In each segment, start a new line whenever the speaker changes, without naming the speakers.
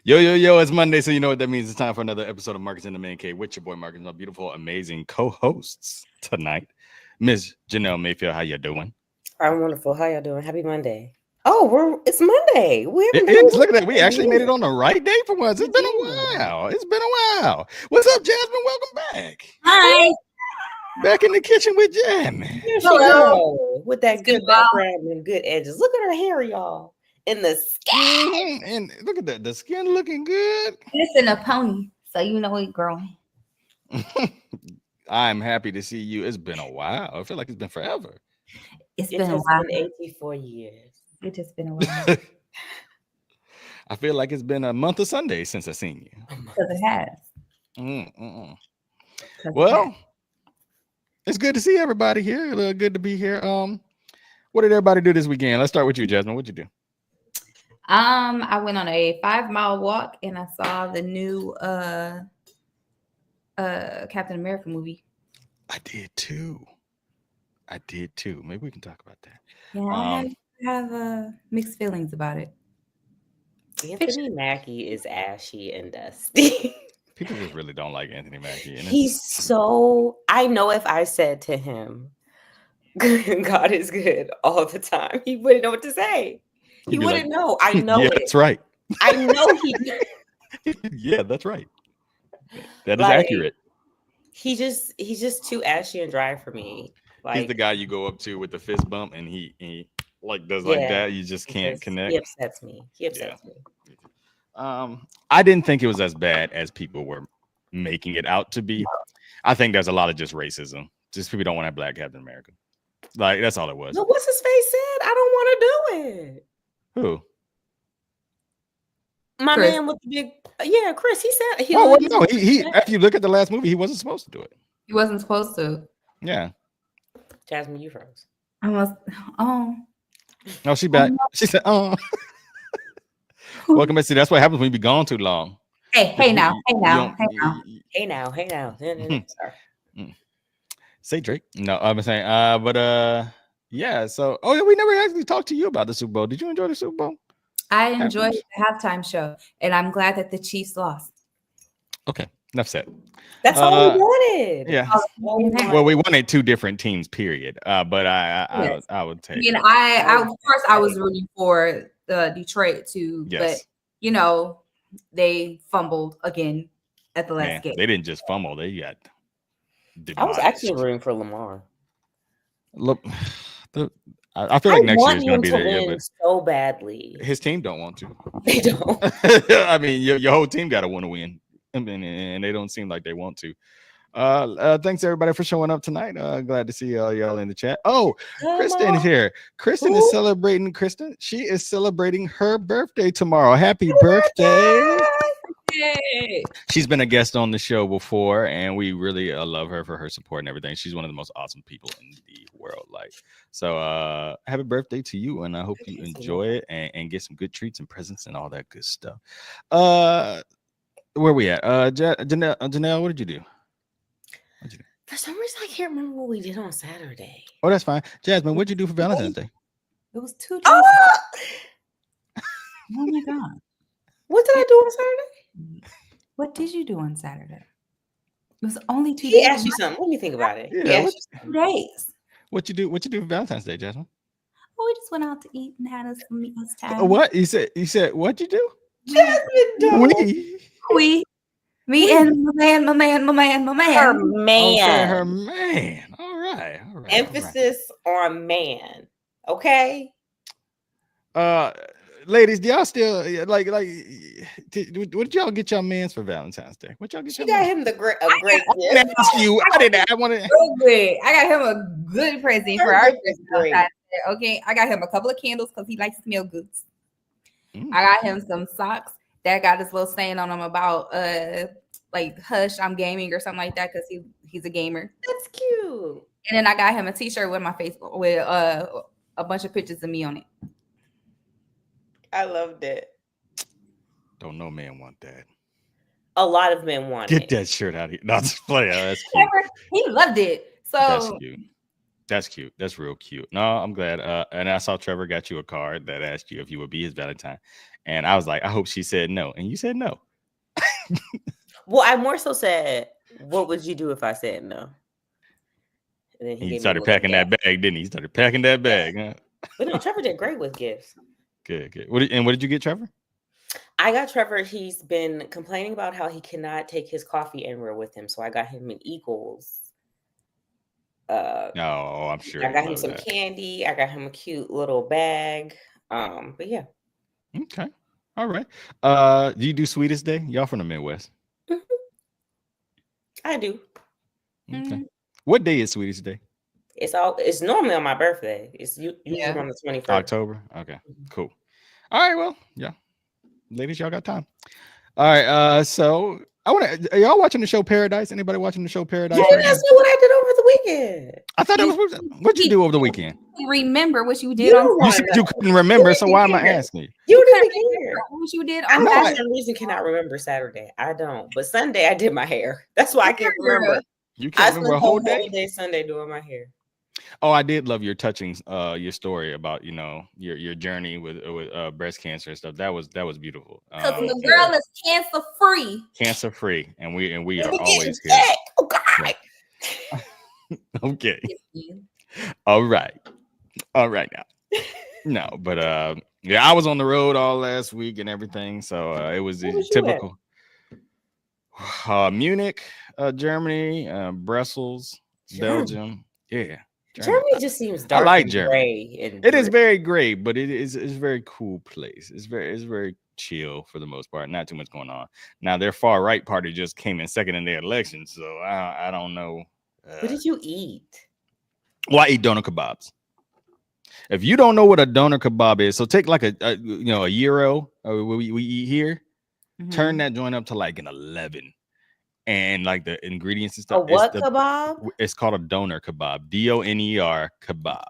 Yo, yo, yo, it's Monday, so you know what that means. It's time for another episode of Marcus in the Man Cave with your boy Marcus, my beautiful, amazing co-hosts tonight. Miss Janelle Mayfield, how you doing?
I'm wonderful. How y'all doing? Happy Monday. Oh, it's Monday. We haven't
It
done
is. Look at that. We actually made it
it.
on the right day for once. It's been a while. It's been a while. What's up, Jasmine? Welcome back.
Hi.
Back in the kitchen with Jasmine.
Here she
Hello.
go with that
It's
good
been a while.
background and good edges. Look at her hair, y'all. In the sky.
And look at that. The skin looking good.
It's in a pony, so you know it's growing.
I'm happy to see you. It's been a while. I feel like it's been forever.
It's
It
been a
has
while.
been 84 years.
It just been a while.
I feel like it's been a month of Sundays since I seen you.
Because it has. 'Cause it
Well,
has.
it's good to see everybody here. Good to be here. What did everybody do this weekend? Let's start with you, Jasmine. What'd you do?
I went on a 5-mile walk and I saw the new Captain America movie.
I did too. Maybe we can talk about that.
Yeah, I have mixed feelings about it.
Anthony Mackie is ashy and dusty.
People just really don't like Anthony Mackie. And
He's so. I know if I said to him, God is good all the time, he wouldn't know what to say. He
He'd be
wouldn't
like,
know. I know
yeah,
it.
that's right.
I know he.
Yeah, that's right. That is
Like,
accurate.
he's just too ashy and dry for me. Like
He's the guy you go up to with the fist bump, and he like does like
Yeah,
that. You just can't connect.
He upsets me. Me.
I didn't think it was as bad as people were making it out to be. I think there's a lot of just racism. Just people don't want to have Black Captain America. Like that's all it was.
No, what's his face said? I don't want to do it.
Who?
My
Chris.
man with the big, yeah, Chris. He said he.
Oh well,
literally
no.
said
He
that.
if you look at the last movie, he wasn't supposed to do it.
He wasn't supposed to.
Yeah.
Jasmine, you froze.
I must. Oh.
No, she back. She said, "Oh, welcome back." See, that's what happens when you be gone too long.
Hey now.
You don't-
Hey now. Sorry.
Say Drake. No, I'm saying, yeah. So, oh yeah, we never actually talked to you about the Super Bowl. Did you enjoy the Super Bowl?
I enjoyed the halftime show, and I'm glad that the Chiefs lost.
Okay, enough said.
That's all we wanted.
Yeah.
That's all we wanted.
Well, we wanted two different teams, period. But
Yes.
I would take.
You know, I of course I was rooting for Detroit too,
Yes.
but you know they fumbled again at the last
Man,
game.
they didn't just fumble; they got.
I was
demolished.
actually rooting for Lamar.
Look. I feel like next year
want
is going
him
to be
to
their year,
win
but
so badly.
his team don't want to.
They don't.
I mean, your whole team got to want to win, and they don't seem like they want to. Thanks everybody for showing up tonight. Glad to see y'all in the chat. Oh, Kristen is here. Kristen is celebrating. She is celebrating her birthday tomorrow. Happy birthday!
Yay.
She's been a guest on the show before, and we really love her for her support and everything. She's one of the most awesome people in the world. Like, so happy birthday to you, and I hope you enjoy it and get some good treats and presents and all that good stuff. Where we at? Janelle, what did you do?
For some reason, I can't remember what we did on Saturday.
Oh, that's fine. Jasmine, what'd you do for Valentine's Day?
It was 2 days.
Oh,
Oh my god!
what did I do on Saturday?
What did you do on Saturday? It was only 2
He
days.
asked you something. Let me think about it.
Yeah,
He asked you
2
something.
days.
What you do for Valentine's Day, Jasmine?
Oh, we just went out to eat and had us time.
What you said? What'd you do?
Jasmine, don't.
Me and my man.
Her man.
Okay, her man. All right.
Emphasis on man. Okay.
Ladies, do y'all still like? What did y'all get your mans for Valentine's Day? What y'all get?
She
your
got
mans?
him a great
I
gift.
didn't ask you. I didn't. I wanted.
So good. I got him a good present for our
Her gift is
Christmas.
great.
Okay, I got him a couple of candles because he likes to smell goods.
Mm.
I got him some socks that got this little saying on them about like hush, I'm gaming or something like that because he's a gamer.
That's cute.
And then I got him a t-shirt with my face with a bunch of pictures of me on it.
I loved it.
Don't no man want that.
A lot of men want
Get
it.
that shirt out of here. Not just play. That's cute.
He loved it.
That's
So
cute. That's cute. That's real cute. No, I'm glad. And I saw Trevor got you a card that asked you if you would be his Valentine. And I was like, I hope she said no. And you said no.
Well, I more so said, what would you do if I said no? And then
He
gave me a
started
little
packing that
gap.
bag, didn't he? He started packing that bag. Huh?
But no, Trevor did great with gifts.
Good. What did you get, Trevor?
I got Trevor. He's been complaining about how he cannot take his coffee anywhere with him. So I got him an Equals.
No, I'm sure.
I got him some candy. I got him a cute little bag. But yeah.
Okay. All right. Do you do Sweetest Day? Y'all from the Midwest?
Mm-hmm. I do.
Okay.
Mm-hmm.
What day is Sweetest Day?
It's normally on my birthday. It's usually on the 21st.
October. Okay. Cool. All right. Well, yeah. Ladies, y'all got time. All right. So are y'all watching the show Paradise? Anybody watching the show Paradise?
You didn't ask me what I did over the weekend.
I thought what'd you do over the weekend?
Remember what you did on
You said you couldn't remember, so why am I asking you?
You didn't hear
what you did
I
on
for some reason cannot remember Saturday. I don't. But Sunday I did my hair. That's why I can't remember.
You can't remember a whole day
Sunday doing my hair.
Oh, I did love your touching your story about your journey with breast cancer and stuff. That was beautiful.
Because the girl is cancer free,
and we are always here.
Oh God.
Okay. All right now. No, but yeah, I was on the road all last week and everything, so it was typical. Munich, Germany, Brussels, Belgium. Yeah.
Germany just seems dark.
I like
and
Germany. It is very gray, but it's a very cool place. It's very chill for the most part. Not too much going on. Now their far right party just came in second in the election, so I don't know.
What did you eat?
Well, I eat doner kebabs. If you don't know what a doner kebab is, so take like a gyro we eat here, turn that joint up to like an 11. And like the ingredients and stuff.
Kebab?
It's called a doner kebab. DONER kebab.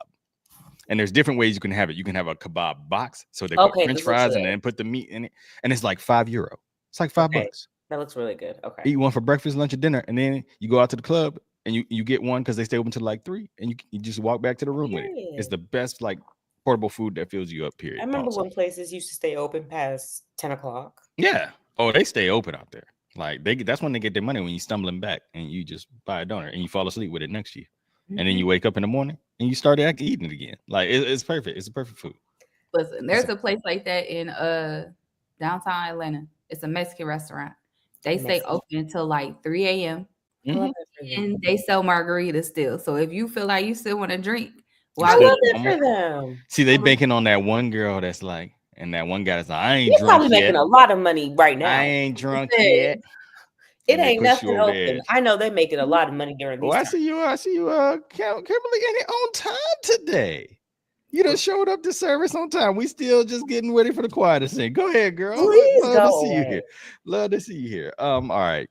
And there's different ways you can have it. You can have a kebab box. So they put French fries and then put the meat in it. And it's like €5. It's like $5.
That looks really good. Okay.
Eat one for breakfast, lunch, and dinner. And then you go out to the club and you get one because they stay open till like 3. And you just walk back to the room with it. It's the best like portable food that fills you up, period.
I remember when places used to stay open past 10 o'clock.
Yeah. Oh, they stay open out there. Like that's when they get their money, when you stumbling back and you just buy a donor and you fall asleep with it next to you. And then you wake up in the morning and you start eating it again. Like it's perfect. It's a perfect food.
Listen, there's a place like that in downtown Atlanta. It's a Mexican restaurant. They stay open until like 3 a.m. And they sell margaritas still. So if you feel like you still want to drink,
I love it for them.
See, they banking on that one girl that's like, and that one guy that's like, I ain't drunk
probably
yet.
Making a lot of money right now.
I ain't drunk yet.
It ain't nothing open. I know they're making a lot of money during these times.
I see you, Kimberly, ain't it on time today? You done showed up to service on time. We still just getting ready for the choir to sing. Go ahead, girl. Love to see you here. Love to see you here. All right.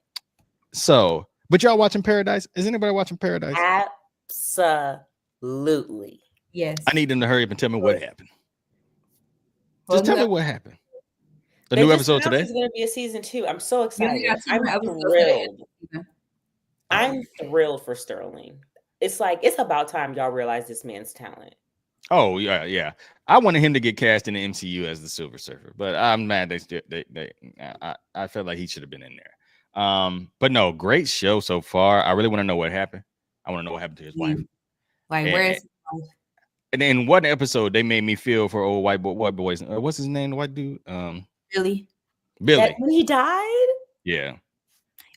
So, but y'all watching Paradise? Is anybody watching Paradise?
Absolutely.
Yes.
I need them to hurry up and tell me what happened. Just tell me what happened. The new episode today?
It's going to be a season 2. I'm so excited. I'm thrilled. I'm thrilled for Sterling. It's like, it's about time y'all realize this man's talent.
Oh, yeah. I wanted him to get cast in the MCU as the Silver Surfer, but I'm mad I felt like he should have been in there. But no, great show so far. I really want to know what happened. I want to know what happened to his wife.
Like, where is his wife?
And in one episode, they made me feel for old white boys. What's his name? The white dude?
Billy.
When he died?
Yeah.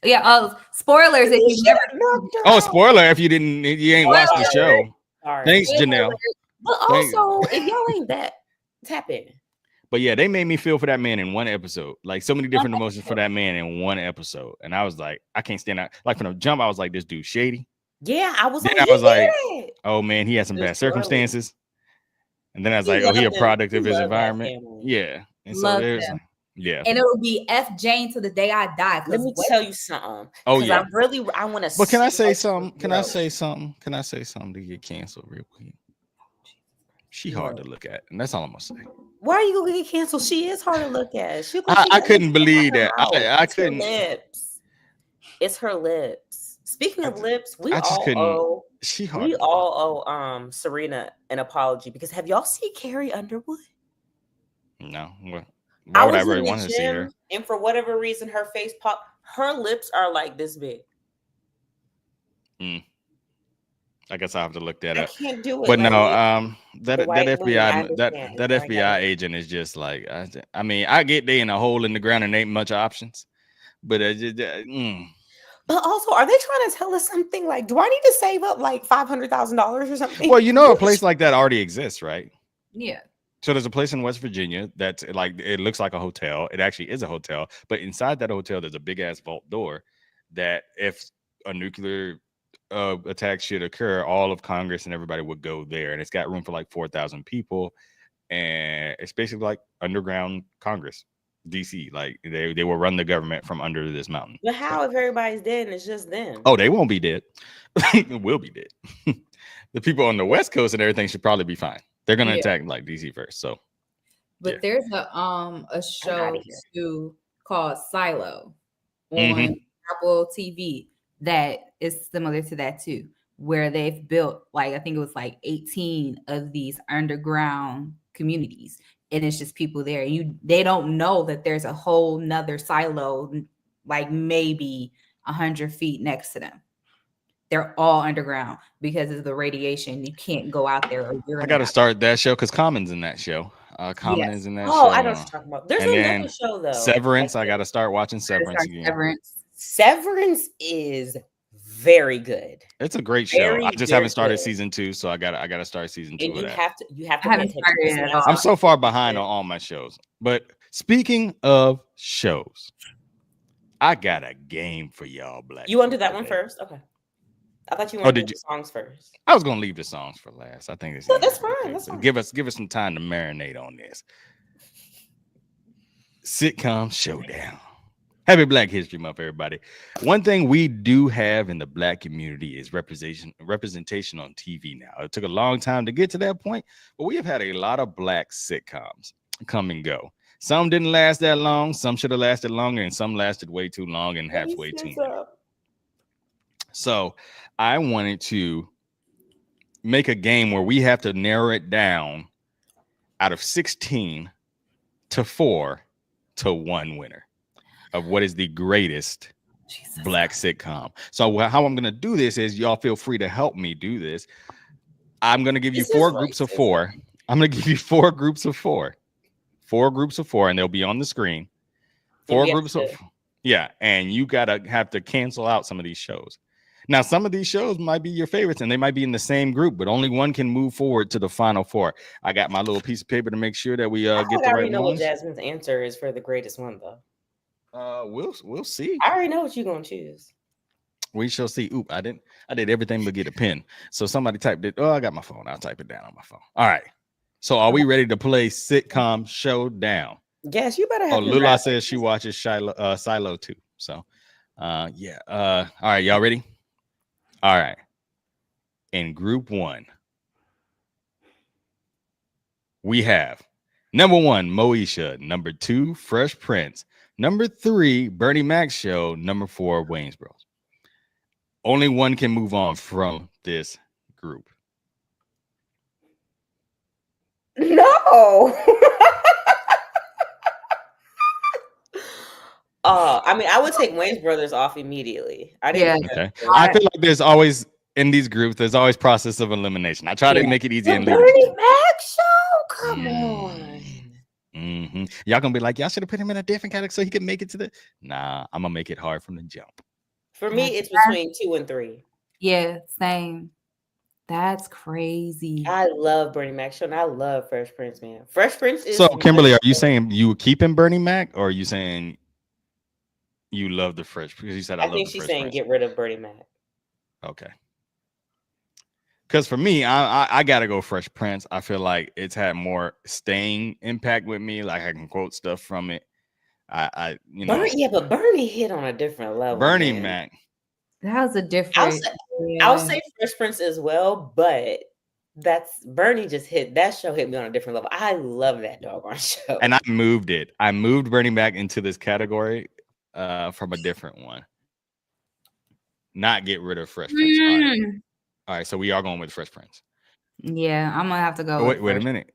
Yeah. Oh, spoilers if you never.
Oh, spoiler if you ain't watched the show. Sorry. Thanks, Janelle.
But also, if y'all ain't that, tap in.
But yeah, they made me feel for that man in one episode. Like so many different emotions for that man in one episode. And I was like, I can't stand out. Like from the jump, I was like, this dude shady.
Yeah, I was
like, oh man, he had some bad circumstances. And then I was like, oh, he a product of his environment. Yeah. And so there's yeah.
And it will be F Jane to the day I die.
Let me tell you something.
Oh yeah.
I want to.
But can I say something? Can I say something to get canceled real quick? She hard to look at, and that's all I'm gonna say.
Why are you gonna get canceled? She is hard to look at.
I couldn't believe that. I couldn't.
Lips. It's her lips. Speaking of lips, we all owe Serena an apology because have y'all seen Carrie Underwood?
No. What? Why would I
was
really
in the
want to see her?
gym, and for whatever reason, her face popped. Her lips are like this big.
I guess I have to look that
I
up.
can't do it.
But
like,
no, that
the right wing, I
FBI that
understand.
that
Sorry,
FBI agent is just like I mean, I get they in a hole in the ground and ain't much options, but
But also, are they trying to tell us something? Like, do I need to save up like $500,000 or something?
Well, you know, a place like that already exists, right?
Yeah.
So there's a place in West Virginia that's like, it looks like a hotel. It actually is a hotel, but inside that hotel, there's a big ass vault door that if a nuclear attack should occur, all of Congress and everybody would go there. And it's got room for like 4,000 people. And it's basically like underground Congress, DC. Like they will run the government from under this mountain.
But how if everybody's dead and it's just them?
Oh, they won't be dead. We'll be dead. The people on the West Coast and everything should probably be fine. They're gonna attack like DC first. So,
but there's a show too called Silo on Apple TV that is similar to that too, where they've built like I think it was like 18 of these underground communities, and it's just people there. They don't know that there's a whole nother silo, like maybe 100 feet next to them. They're all underground because of the radiation. You can't go out there.
I got to start that show because Common's in that show. Common is in that show.
Oh, I know what you're talking about. There's another show though.
Severance. I got to start watching Severance again.
Severance is very good.
It's a great show. I just haven't started season 2, so I gotta start season 2
and
of that.
You have to
haven't started at all.
I'm so far behind on all my shows. But speaking of shows, I got a game for y'all, Black.
You want to do that one first? Okay. I thought you wanted to do the songs first.
I was gonna leave the songs for last. I think
that's fine. That's fine.
Give us some time to marinate on this. Sitcom Showdown. Happy Black History Month, everybody. One thing we do have in the Black community is representation on TV now. It took a long time to get to that point, but we have had a lot of Black sitcoms come and go. Some didn't last that long, some should have lasted longer, and some lasted way too long and half way too long. So I wanted to make a game where we have to narrow it down out of 16 to 4 to 1 winner of what is the greatest Black sitcom. So how I'm going to do this is y'all feel free to help me do this. I'm going to give you 4 groups of 4. I'm going to give you 4 groups of 4. 4 groups of 4, and they'll be on the screen. 4 groups of 4. Yeah, and you have to cancel out some of these shows. Now, some of these shows might be your favorites, and they might be in the same group, but only one can move forward to the final 4. I got my little piece of paper to make sure that we get the right ones.
I already know what Jasmine's answer is for the greatest one, though.
We'll see.
I already know what you're gonna choose.
We shall see. Oop, I did everything but get a pen. So somebody typed it. Oh, I got my phone. I'll type it down on my phone. All right. So are we ready to play Sitcom Showdown?
Yes, you better have.
Oh, Lula says she watches Silo too. So yeah. All right, y'all ready? All right. In group 1, we have number 1, Moesha, number 2, Fresh Prince, number 3, Bernie Mac Show, number 4, Wayne's Bros. Only one can move on from this group.
No. I mean, I would take Wayne's Brothers off immediately.
Okay. I feel like there's always in these groups, there's always process of elimination. I try to make it easy and leave.
Bernie Mac Show, come on.
Mm-hmm. Y'all gonna be like, y'all should have put him in a different category so he could make it to the. Nah, I'm gonna make it hard from the jump.
For me, it's between 2 and 3.
Yeah, same. That's crazy.
I love Bernie Mac Show and I love Fresh Prince, man. Fresh Prince is.
So, Kimberly, are you saying you were keeping Bernie Mac, or are you saying you love the Fresh? Because you said I think
she's saying get rid of Bernie Mac.
Okay. Because for me, I gotta go Fresh Prince. I feel like it's had more staying impact with me. Like I can quote stuff from it. I you know.
But Bernie hit on a different level.
Bernie Mac.
That was a different.
I'll say Fresh Prince as well, but that's Bernie just hit that show hit me on a different level. I love that doggone show.
And I moved it. I moved Bernie Mac into this category from a different one. Not get rid of Fresh Prince. All right, so we are going with Fresh Prince.
Yeah, I'm gonna have to go.
Wait a minute.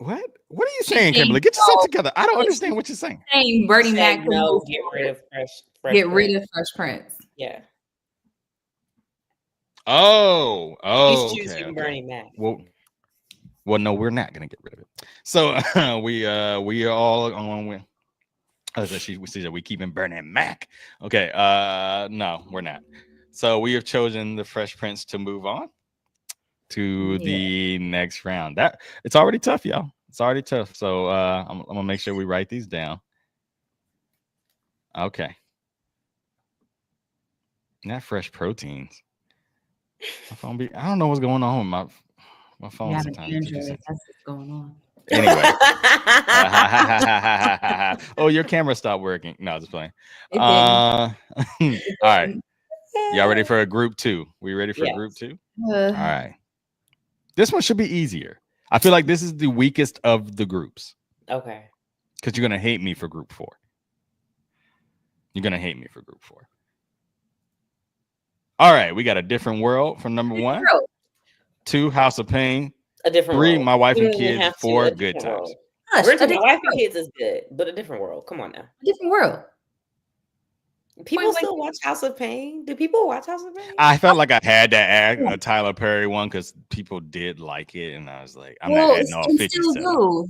What? What are you saying, Kimberly? Get yourself together. I don't understand what you're saying.
Saying Bernie Mac
no, get rid of Fresh
get rid
Prince.
of Fresh Prince.
Yeah.
Oh,
He's choosing
okay.
Bernie Mac.
Well, no, we're not gonna get rid of it. So we are all on with. She said we keeping Bernie Mac. Okay. No, we're not. So we have chosen the Fresh Prince to move on to the next round. That it's already tough, y'all. It's already tough. So I'm gonna make sure we write these down. Okay. Not Fresh Proteins. My phone I don't know what's going on with my phone sometimes.
Android. That's what's going on.
Anyway. Oh, your camera stopped working. No, just playing. All right. Y'all ready for a group 2? We ready for group 2? All right. This one should be easier. I feel like this is the weakest of the groups.
Okay.
Because you're going to hate me for group 4. You're going to hate me for group 4. All right. We got A Different World from number 1. 2, House of Pain.
A Different
3,
World.
My Wife and Kids. 4, Good Times.
My Wife and Kids is good, but A Different World. Come on now.
A Different World.
People still watch House of Pain? Do people watch House of Pain?
I felt like I had to add a Tyler Perry one because people did like it, and I was like, I'm not adding all 50.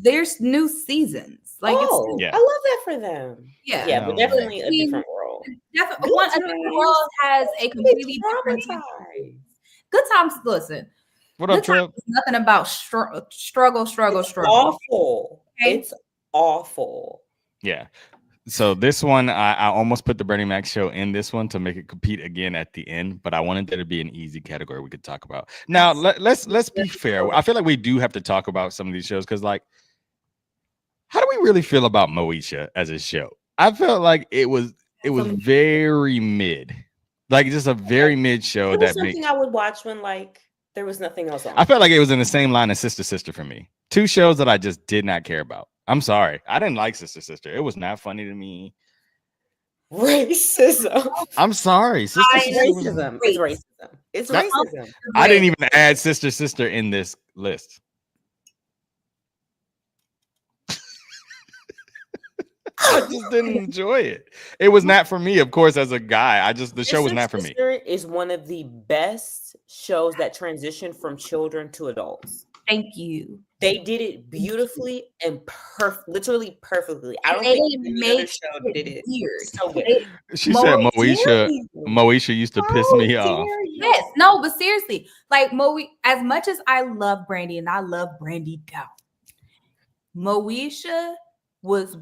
There's new seasons. Like,
I love that for them. Yeah, but definitely A Different World.
Definitely, A Different World has a completely different. Good Times. Listen.
What up, Trip?
Nothing about struggle.
Awful. Okay? It's awful.
Yeah. So this one, I almost put the Bernie Mac show in this one to make it compete again at the end, but I wanted there to be an easy category we could talk about. Now let's be fair. I feel like we do have to talk about some of these shows because, like, how do we really feel about Moesha as a show? I felt like it was very mid, like just a very mid show.
That something I would watch when like there was nothing else on.
I felt like it was in the same line as Sister for me. 2 shows that I just did not care about. I'm sorry. I didn't like Sister. It was not funny to me.
Racism.
I'm sorry.
Racism. It's racism. It's racism.
I didn't even add Sister in this list. I just didn't enjoy it. It was not for me, of course, as a guy. The show was not for me.
Sister is one of the best shows that transition from children to adults.
Thank you.
They did it beautifully and literally perfectly. I don't think any other show did it weird. So good.
She said Moesha used to piss me off.
Yes, no, but seriously, like as much as I love Brandy and I love Brandy down, Moesha was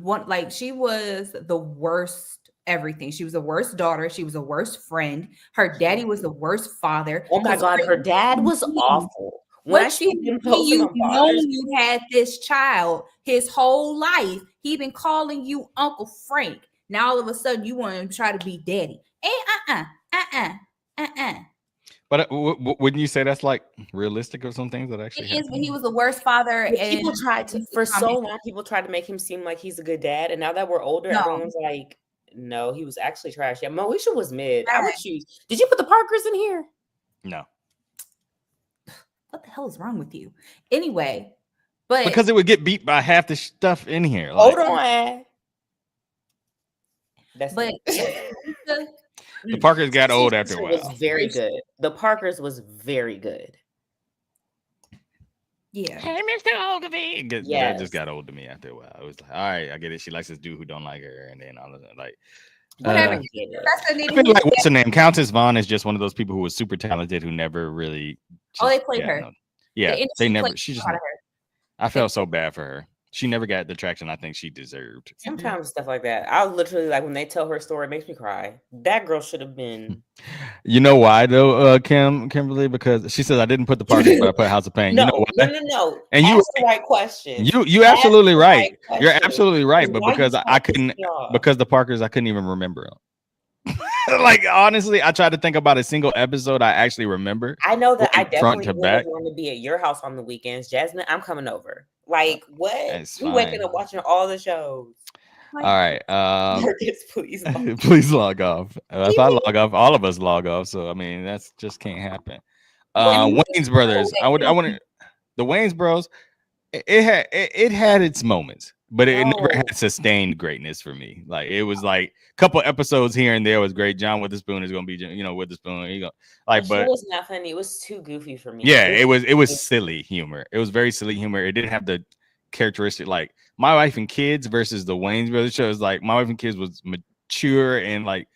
she was the worst everything. She was the worst daughter. She was the worst friend. Her daddy was the worst father.
Oh my God, her dad was awful.
What you had this child his whole life. He been calling you Uncle Frank. Now all of a sudden you want to try to be daddy.
But wouldn't you say that's like realistic of some things that actually
it is when he was the worst father?
And people tried to for so long. People tried to make him seem like he's a good dad, and now that we're older, everyone's like, no, he was actually trash. Yeah, Moesha was mid. I would choose. Did you put the Parkers in here?
No.
What the hell is wrong with you? Anyway, but
because it would get beat by half the stuff in here.
Hold on.
The Parkers got old after a while.
Was very good. The Parkers was very good.
Yeah.
Hey, Mr. Ogilvy. That just got old to me after a while. It was like, all right, I get it. She likes this dude who don't like her, and then all of that, like.
Whatever.
I feel like what's her name? Countess Vaughn is just one of those people who was super talented who never really.
They played her.
No. Yeah, they never. She just. I felt so bad for her. She never got the traction I think she deserved.
Sometimes stuff like that. I literally like when they tell her story, it makes me cry. That girl should have been.
You know why though, Kimberly? Because she says I didn't put the Parkers, but I put House of Pain.
No,
you know why?
No.
And
you the right question.
You absolutely right. You're absolutely right. But because I couldn't, because the Parkers, I couldn't even remember them. Like honestly, I tried to think about a single episode I actually remember.
I know that I definitely want to be at your house on the weekends, Jasmine. I'm coming over. Like what? We waking up watching all the shows.
All right.
Marcus, please.
Please log off. If I log off, all of us log off. So I mean, that's just can't happen. Wayne's Brothers. I want the Wayne's Bros. it had its moments, but it never
No.
had sustained greatness for me. Like it was like a couple episodes here and there was great. John Witherspoon is gonna be, Witherspoon.
The show
But
wasn't that funny. It was too goofy for me.
yeah, it was silly humor. It was very silly humor. It didn't have the characteristic like My Wife and Kids versus the Wayans Brothers show. Is like My Wife and Kids was mature and like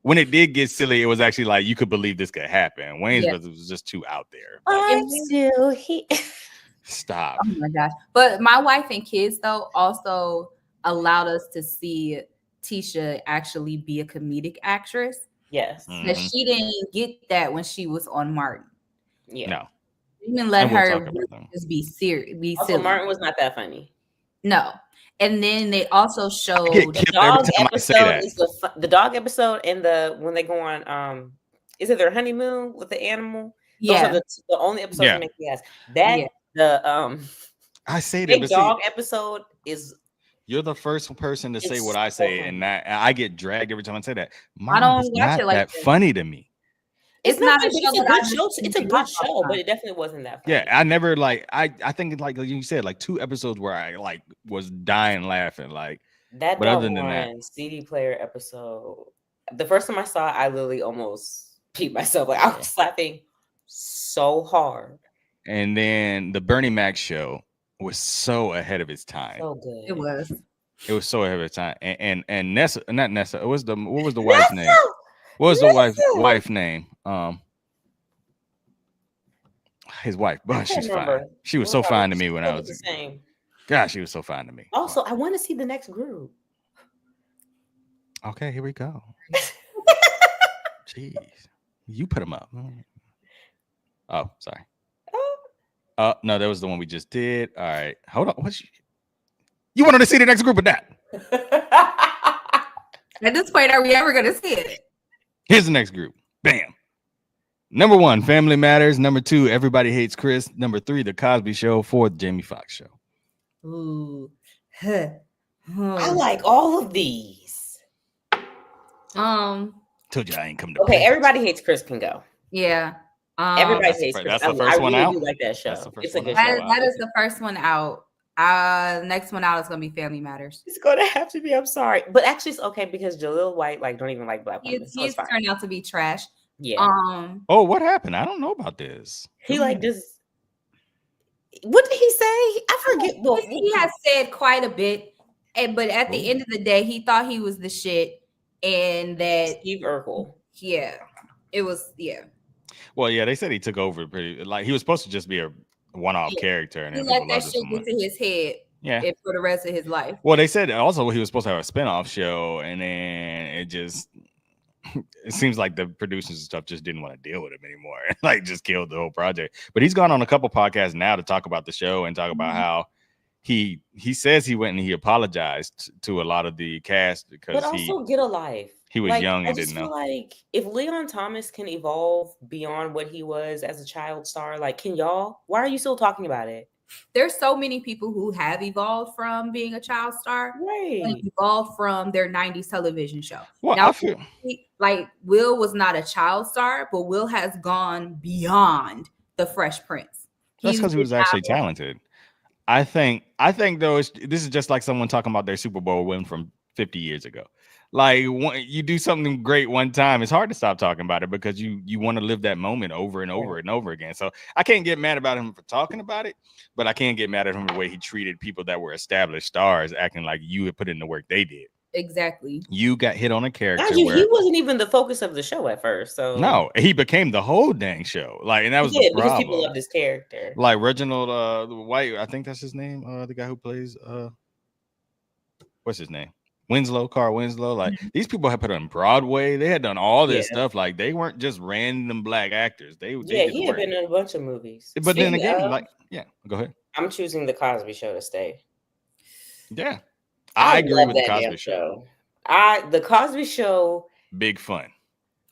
when it did get silly, it was actually like you could believe this could happen. Wayans Brothers was just too out there.
I'm still here.
Stop.
Oh my gosh. But My Wife and Kids, though, also allowed us to see Tisha actually be a comedic actress.
Yes.
Because she didn't get that when she was on Martin.
Yeah.
No.
Even let her just be serious.
Also, Martin was not that funny.
No. And then they also showed
the dog episode. The dog episode and when they go on is it their honeymoon with the animal?
Yeah.
Those are the only episodes that make me ask.
I say
that big dog episode is.
You're the first person to say what I say, and I get dragged every time I say that.
I don't watch it like
that funny to me.
It's not
a good show. It's a good show, but it definitely wasn't that funny.
Yeah, I never I think like you said, like 2 episodes where I like was dying laughing. Like
that. But other than that, CD player episode. The first time I saw it, I literally almost peed myself. Like I was laughing so hard.
And then the Bernie Mac show was so ahead of its time.
So good.
It was.
It was so ahead of its time. And Nessa, not Nessa. What was the wife's name? What was the wife name? His wife. But she's fine. She was so fine to me when I was
the same.
Gosh, she was so fine to me.
Also, I want to see the next group.
Okay, here we go. Jeez, you put them up. Oh, sorry. Oh no, that was the one we just did. All right, hold on. You wanted to see the next group of that?
At this point, are we ever going to see it?
Here's the next group. Bam. Number 1, Family Matters. Number 2, Everybody Hates Chris. Number 3, The Cosby Show. 4, The Jamie Foxx Show.
Ooh. I like all of these.
Told you I ain't come to.
Okay, Everybody Hates Chris can go.
Yeah.
Everybody Hates Chris.
That's the first one out.
I really do like that show. It's a good
show.
show.
That is the first one out. Next one out is gonna be Family Matters.
It's gonna have to be. I'm sorry, but actually it's okay because Jaleel White don't even like black women.
He's turned out to be trash.
Yeah.
Oh, what happened? I don't know about this.
He just. What did he say? I forget.
He has said quite a bit, but at the end of the day, he thought he was the shit, and that
Steve Urkel.
Yeah, it was. Yeah.
Well, yeah, they said he took over pretty. Like he was supposed to just be a one-off character, and
he let that shit get to his head.
Yeah,
for the rest of his life.
Well, they said also he was supposed to have a spinoff show, and then it seems like the producers and stuff just didn't want to deal with him anymore. Like just killed the whole project. But he's gone on a couple podcasts now to talk about the show and talk about how he says he went and he apologized to a lot of the cast because
but also get a life.
He was young and didn't know.
Like if Leon Thomas can evolve beyond what he was as a child star, like can y'all? Why are you still talking about it?
There's so many people who have evolved from being a child star,
right?
And evolved from their 90s television show.
Well,
now, like Will was not a child star, but Will has gone beyond the Fresh Prince.
That's because he was actually talented. I think though, this is just like someone talking about their Super Bowl win from 50 years ago. Like you do something great one time, it's hard to stop talking about it because you want to live that moment over and over and over again. So I can't get mad about him for talking about it, but I can get mad at him the way he treated people that were established stars, acting like you had put in the work they did.
Exactly.
You got hit on a character.
He wasn't even the focus of the show at first. So
no, he became the whole dang show. Like, and that was the problem.
Because people love this character.
Like Reginald White, I think that's his name. The guy who plays what's his name? Carl Winslow. Like these people had put on Broadway. They had done all this stuff. Like they weren't just random black actors. He
had been in a bunch of movies.
But then again, go ahead.
I'm choosing The Cosby Show to stay.
Yeah, I agree with The Cosby Show.
The Cosby Show.
Big fun.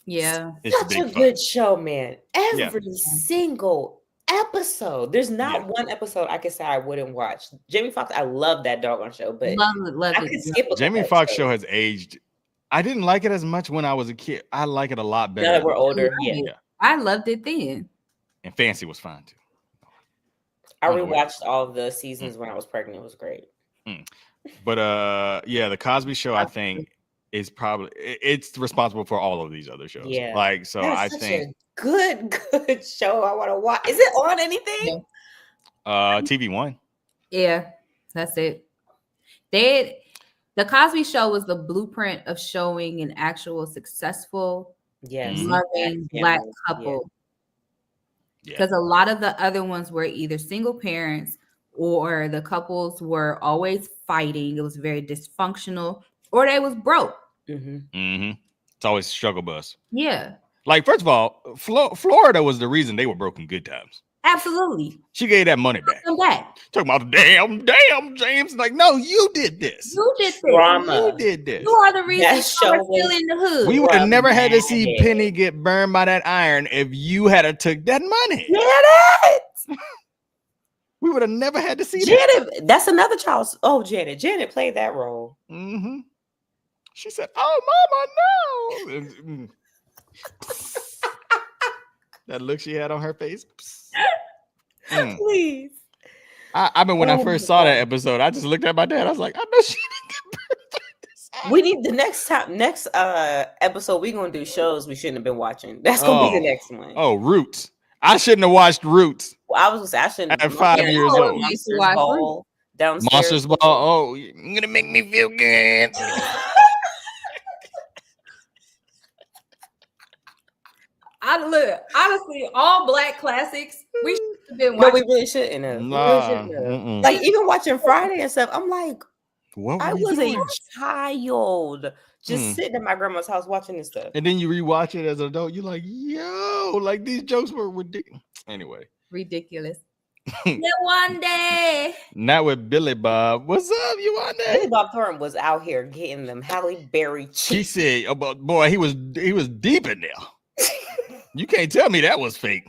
Yeah,
it's such a good show, man. Every single episode. There's not one episode I could say I wouldn't watch. Jamie Foxx, I love that doggone show, but
love
I could skip it.
Jamie Foxx show has aged. I didn't like it as much when I was a kid. I like it a lot better.
Now that we're older,
I loved it then.
And Fancy was fine too.
I rewatched all of the seasons when I was pregnant. It was great.
But yeah, the Cosby Show, I think, is probably it's responsible for all of these other shows.
Yeah.
Like, so I think
good show. I want to watch. Is it on anything?
TV One.
Yeah, that's it. The Cosby Show was the blueprint of showing an actual successful, loving Black couple. Because a lot of the other ones were either single parents or the couples were always fighting. It was very dysfunctional, or they was broke.
It's always struggle bus.
Yeah.
Like, first of all, Florida was the reason they were broke in good times.
Absolutely.
She gave that money back. Talking about damn, James. Like, no, you did this.
You did this.
You did this.
You are the reason you're still in the hood.
We would have never had to see Penny get burned by that iron if you had took that money.
Janet!
We would have never had to see
Janet. That. That's another child. Oh, Janet. Janet played that role.
She said, "Oh, Mama, no." That look she had on her face.
Please.
I mean, when I first saw that episode, I just looked at my dad. I was like, I know she didn't get burned like this.
We need the next episode. We're gonna do shows we shouldn't have been watching. That's gonna be the next one.
Oh, Roots. I shouldn't have watched Roots.
Well, I was gonna say I shouldn't.
At 5 years old.
Monsters Ball downstairs.
Monsters Ball. Oh, you're gonna make me feel good.
Honestly, all Black classics. We should have been watching.
No, we really shouldn't have. Like, even watching Friday and stuff, I'm like, I was a child just sitting at my grandma's house watching this stuff.
And then you rewatch it as an adult, you're like, yo, like these jokes were ridiculous. Anyway.
Ridiculous. One day.
Not with Billy Bob. What's up, you on there?
Billy Bob Thornton was out here getting them Halle Berry cheeks.
She said, oh, boy, he was deep in there. You can't tell me that was fake.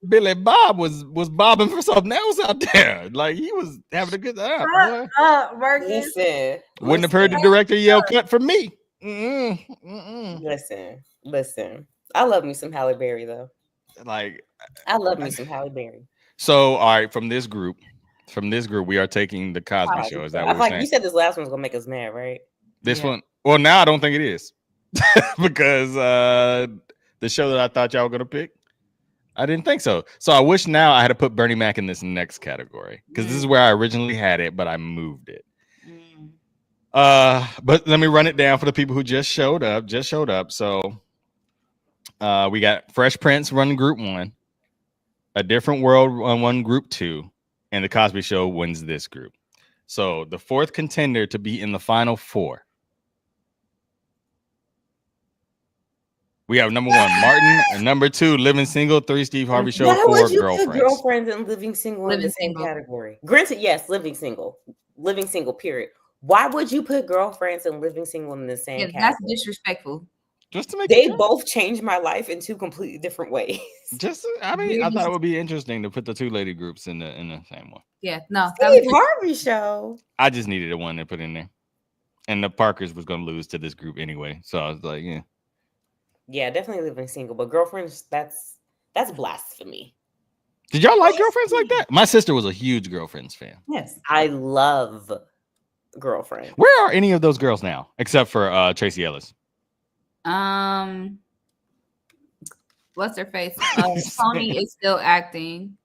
Billy Bob was bobbing for something else out there. Like, he was having a good time.
Listen.
Wouldn't have heard the director yell, "Cut for me."
Listen. I love me some Halle Berry, though.
Like,
I love me some Halle Berry.
So, all right, from this group, we are taking the Cosby Show. Is that what you're saying?
You said this last one's gonna make us mad, right?
This one. Well, now I don't think it is. Because the show that I thought y'all were gonna pick, I didn't think so. So I wish now I had to put Bernie Mac in this next category, because this is where I originally had it, but I moved it. But let me run it down for the people who just showed up. So we got Fresh Prince running Group 1, A Different World won Group 2, and The Cosby Show wins this group. So the fourth contender to be in the final 4. We have number 1, Martin, and number 2, Living Single, 3, Steve Harvey Show, 4, Girlfriends.
Girlfriends and Living Single in the same category. Granted, yes, Living Single, period. Why would you put Girlfriends and Living Single in the same category?
That's disrespectful.
Just to make
they both changed my life in 2 completely different ways.
I thought it would be interesting to put the 2 lady groups in the same one.
Yeah, no.
Steve Harvey Show.
I just needed a one to put in there, and the Parkers was going to lose to this group anyway, so I was like, yeah.
Yeah, definitely Living Single, but Girlfriends, that's blasphemy.
Did y'all like Girlfriends like that? My sister was a huge Girlfriends fan.
Yes, I love Girlfriend.
Where are any of those girls now, except for Tracy Ellis?
What's her face? Tony is still acting.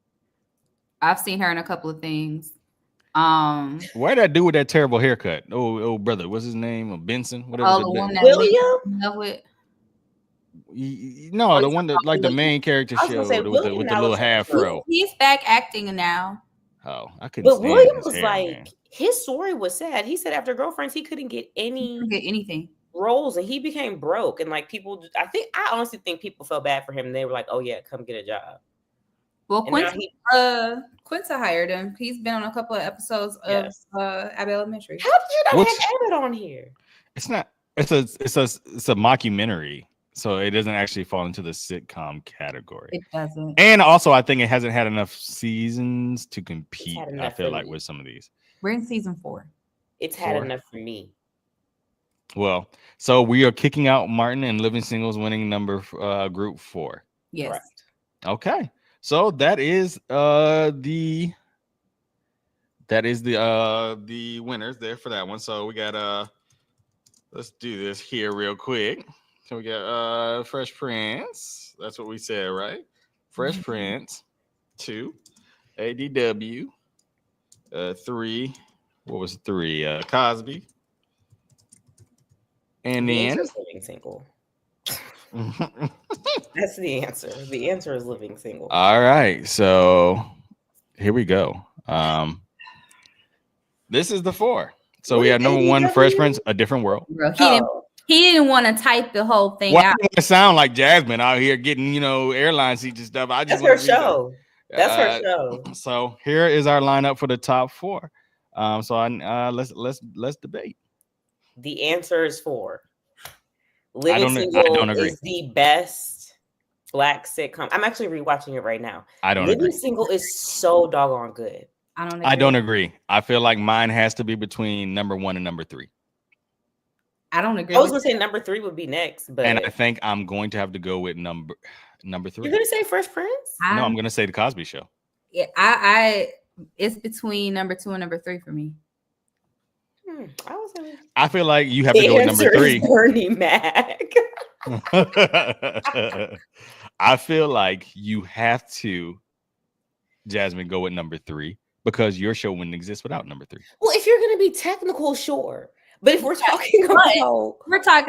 I've seen her in a couple of things.
What did I do with that terrible haircut? Oh, brother, what's his name? Benson? Whatever.
The one that
William?
With.
No, the one that like the main character show with the little half fro.
He's back acting now.
Oh, I couldn't.
But William was like, his story was sad. He said after Girlfriends, he couldn't get
anything
roles, and he became broke. And like people, I honestly think people felt bad for him. They were like, "Oh yeah, come get a job."
Well, Quinta hired him. He's been on a couple of episodes of Abbott Elementary.
How did you not have Abbott on here?
It's not. It's a mockumentary. So it doesn't actually fall into the sitcom category.
It doesn't.
And also, I think it hasn't had enough seasons to compete. I feel like with some of these.
We're in season 4.
It's had enough for me.
Well, so we are kicking out Martin, and Living Singles winning group 4.
Yes.
Correct.
Okay. So that is the winners there for that one. So we got let's do this here real quick. So we got Fresh Prince. That's what we said, right? Fresh Prince. 2. ADW. 3. What was 3? Cosby. And
The
then
answer is living single. That's the answer. The answer is living single.
all right. So here we go. This is the 4. So
What
we
is
have number 1,
ADW?
Fresh Prince, A Different World.
Bro,
Oh,
he didn't want to type the whole thing
Well, I
out.
don't want to sound like Jasmine out here getting, airline seats and stuff. I just
that's her
want to
show. That's her show.
So here is our lineup for the top 4. So let's debate.
The answer is 4.
I
Living Single
don't agree.
is the best Black sitcom. I'm actually rewatching it right now.
I don't
Living
agree.
Single is so doggone good.
I don't agree. I feel like mine has to be between number 1 and number 3.
I don't agree.
I was gonna say number 3 would be next, but
And I think I'm going to have to go with number 3.
you're gonna say Fresh Prince?
No, I'm gonna say the Cosby Show.
Yeah, I it's between number 2 and number 3 for me.
I feel like you have to go with number 3.
Bernie Mac.
I feel like you have to, Jasmine, go with number 3 because your show wouldn't exist without number 3.
Well, if you're gonna be technical, sure. But if we're talking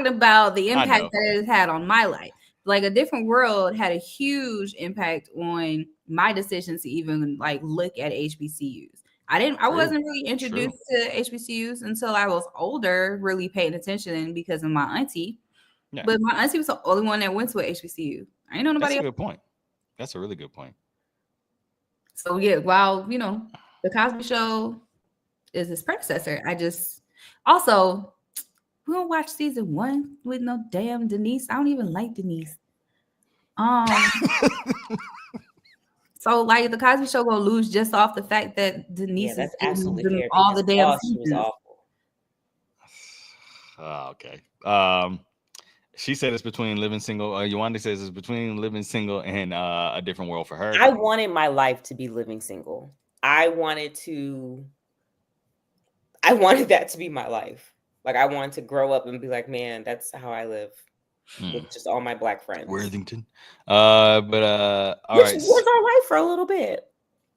about the impact that it had on my life. Like A Different World had a huge impact on my decisions to even like look at HBCUs. I wasn't really introduced to HBCUs until I was older, really paying attention because of my auntie. Yeah. But my auntie was the only one that went to an HBCU. I ain't know nobody else.
That's a good point. That's a really good point.
So yeah, while the Cosby Show is his predecessor, also we don't watch season 1 with no damn Denise. I don't even like Denise. So like the Cosby Show gonna lose just off the fact that Denise is absolutely all the damn seasons.
Okay. She said it's between Living Single. Yawanda says it's between Living Single and A Different World for her.
I wanted my life to be living single. I wanted that to be my life. Like I wanted to grow up and be like, man, that's how I live with just all my Black friends.
Worthington. All
Which
right.
was our life for a little bit.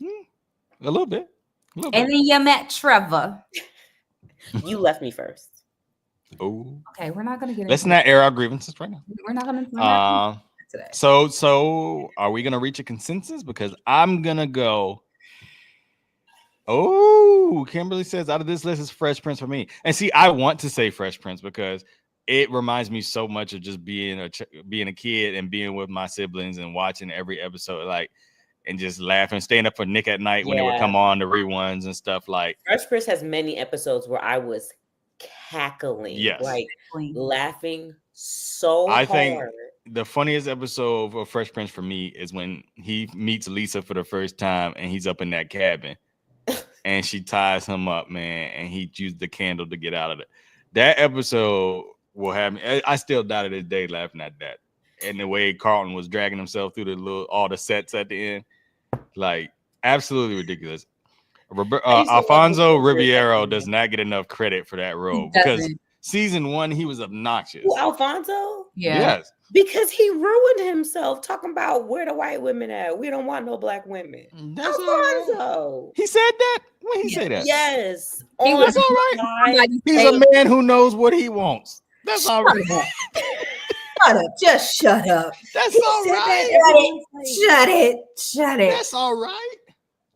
A little bit.
And then you met Trevor.
You left me first.
Oh.
Okay, we're not gonna get.
Let's not air our grievances right now.
We're not gonna.
Today. So are we gonna reach a consensus? Because I'm gonna go. Oh, Kimberly says out of this list is Fresh Prince for me. And see, I want to say Fresh Prince because it reminds me so much of just being a kid and being with my siblings and watching every episode, like, and just laughing, staying up for Nick at Night when they would come on the reruns and stuff. Like
Fresh Prince has many episodes where I was cackling, like laughing so hard. I think
the funniest episode of Fresh Prince for me is when he meets Lisa for the first time and he's up in that cabin and she ties him up, man, and he used the candle to get out of it. That episode will have me. I still die to this day laughing at that. And the way Carlton was dragging himself through all the sets at the end, like absolutely ridiculous. Alfonso Ribeiro does not get enough credit for that role because season 1 he was obnoxious.
Who, Alfonso?
Yeah.
Yes.
Because he ruined himself talking about where the white women at. We don't want no Black women.
That's
Alfonso.
He said that? When he said that?
Yes.
That's all right. He's a man who knows what he wants. That's all right.
Shut up. Just shut up.
That's all right.
Shut it.
That's all right.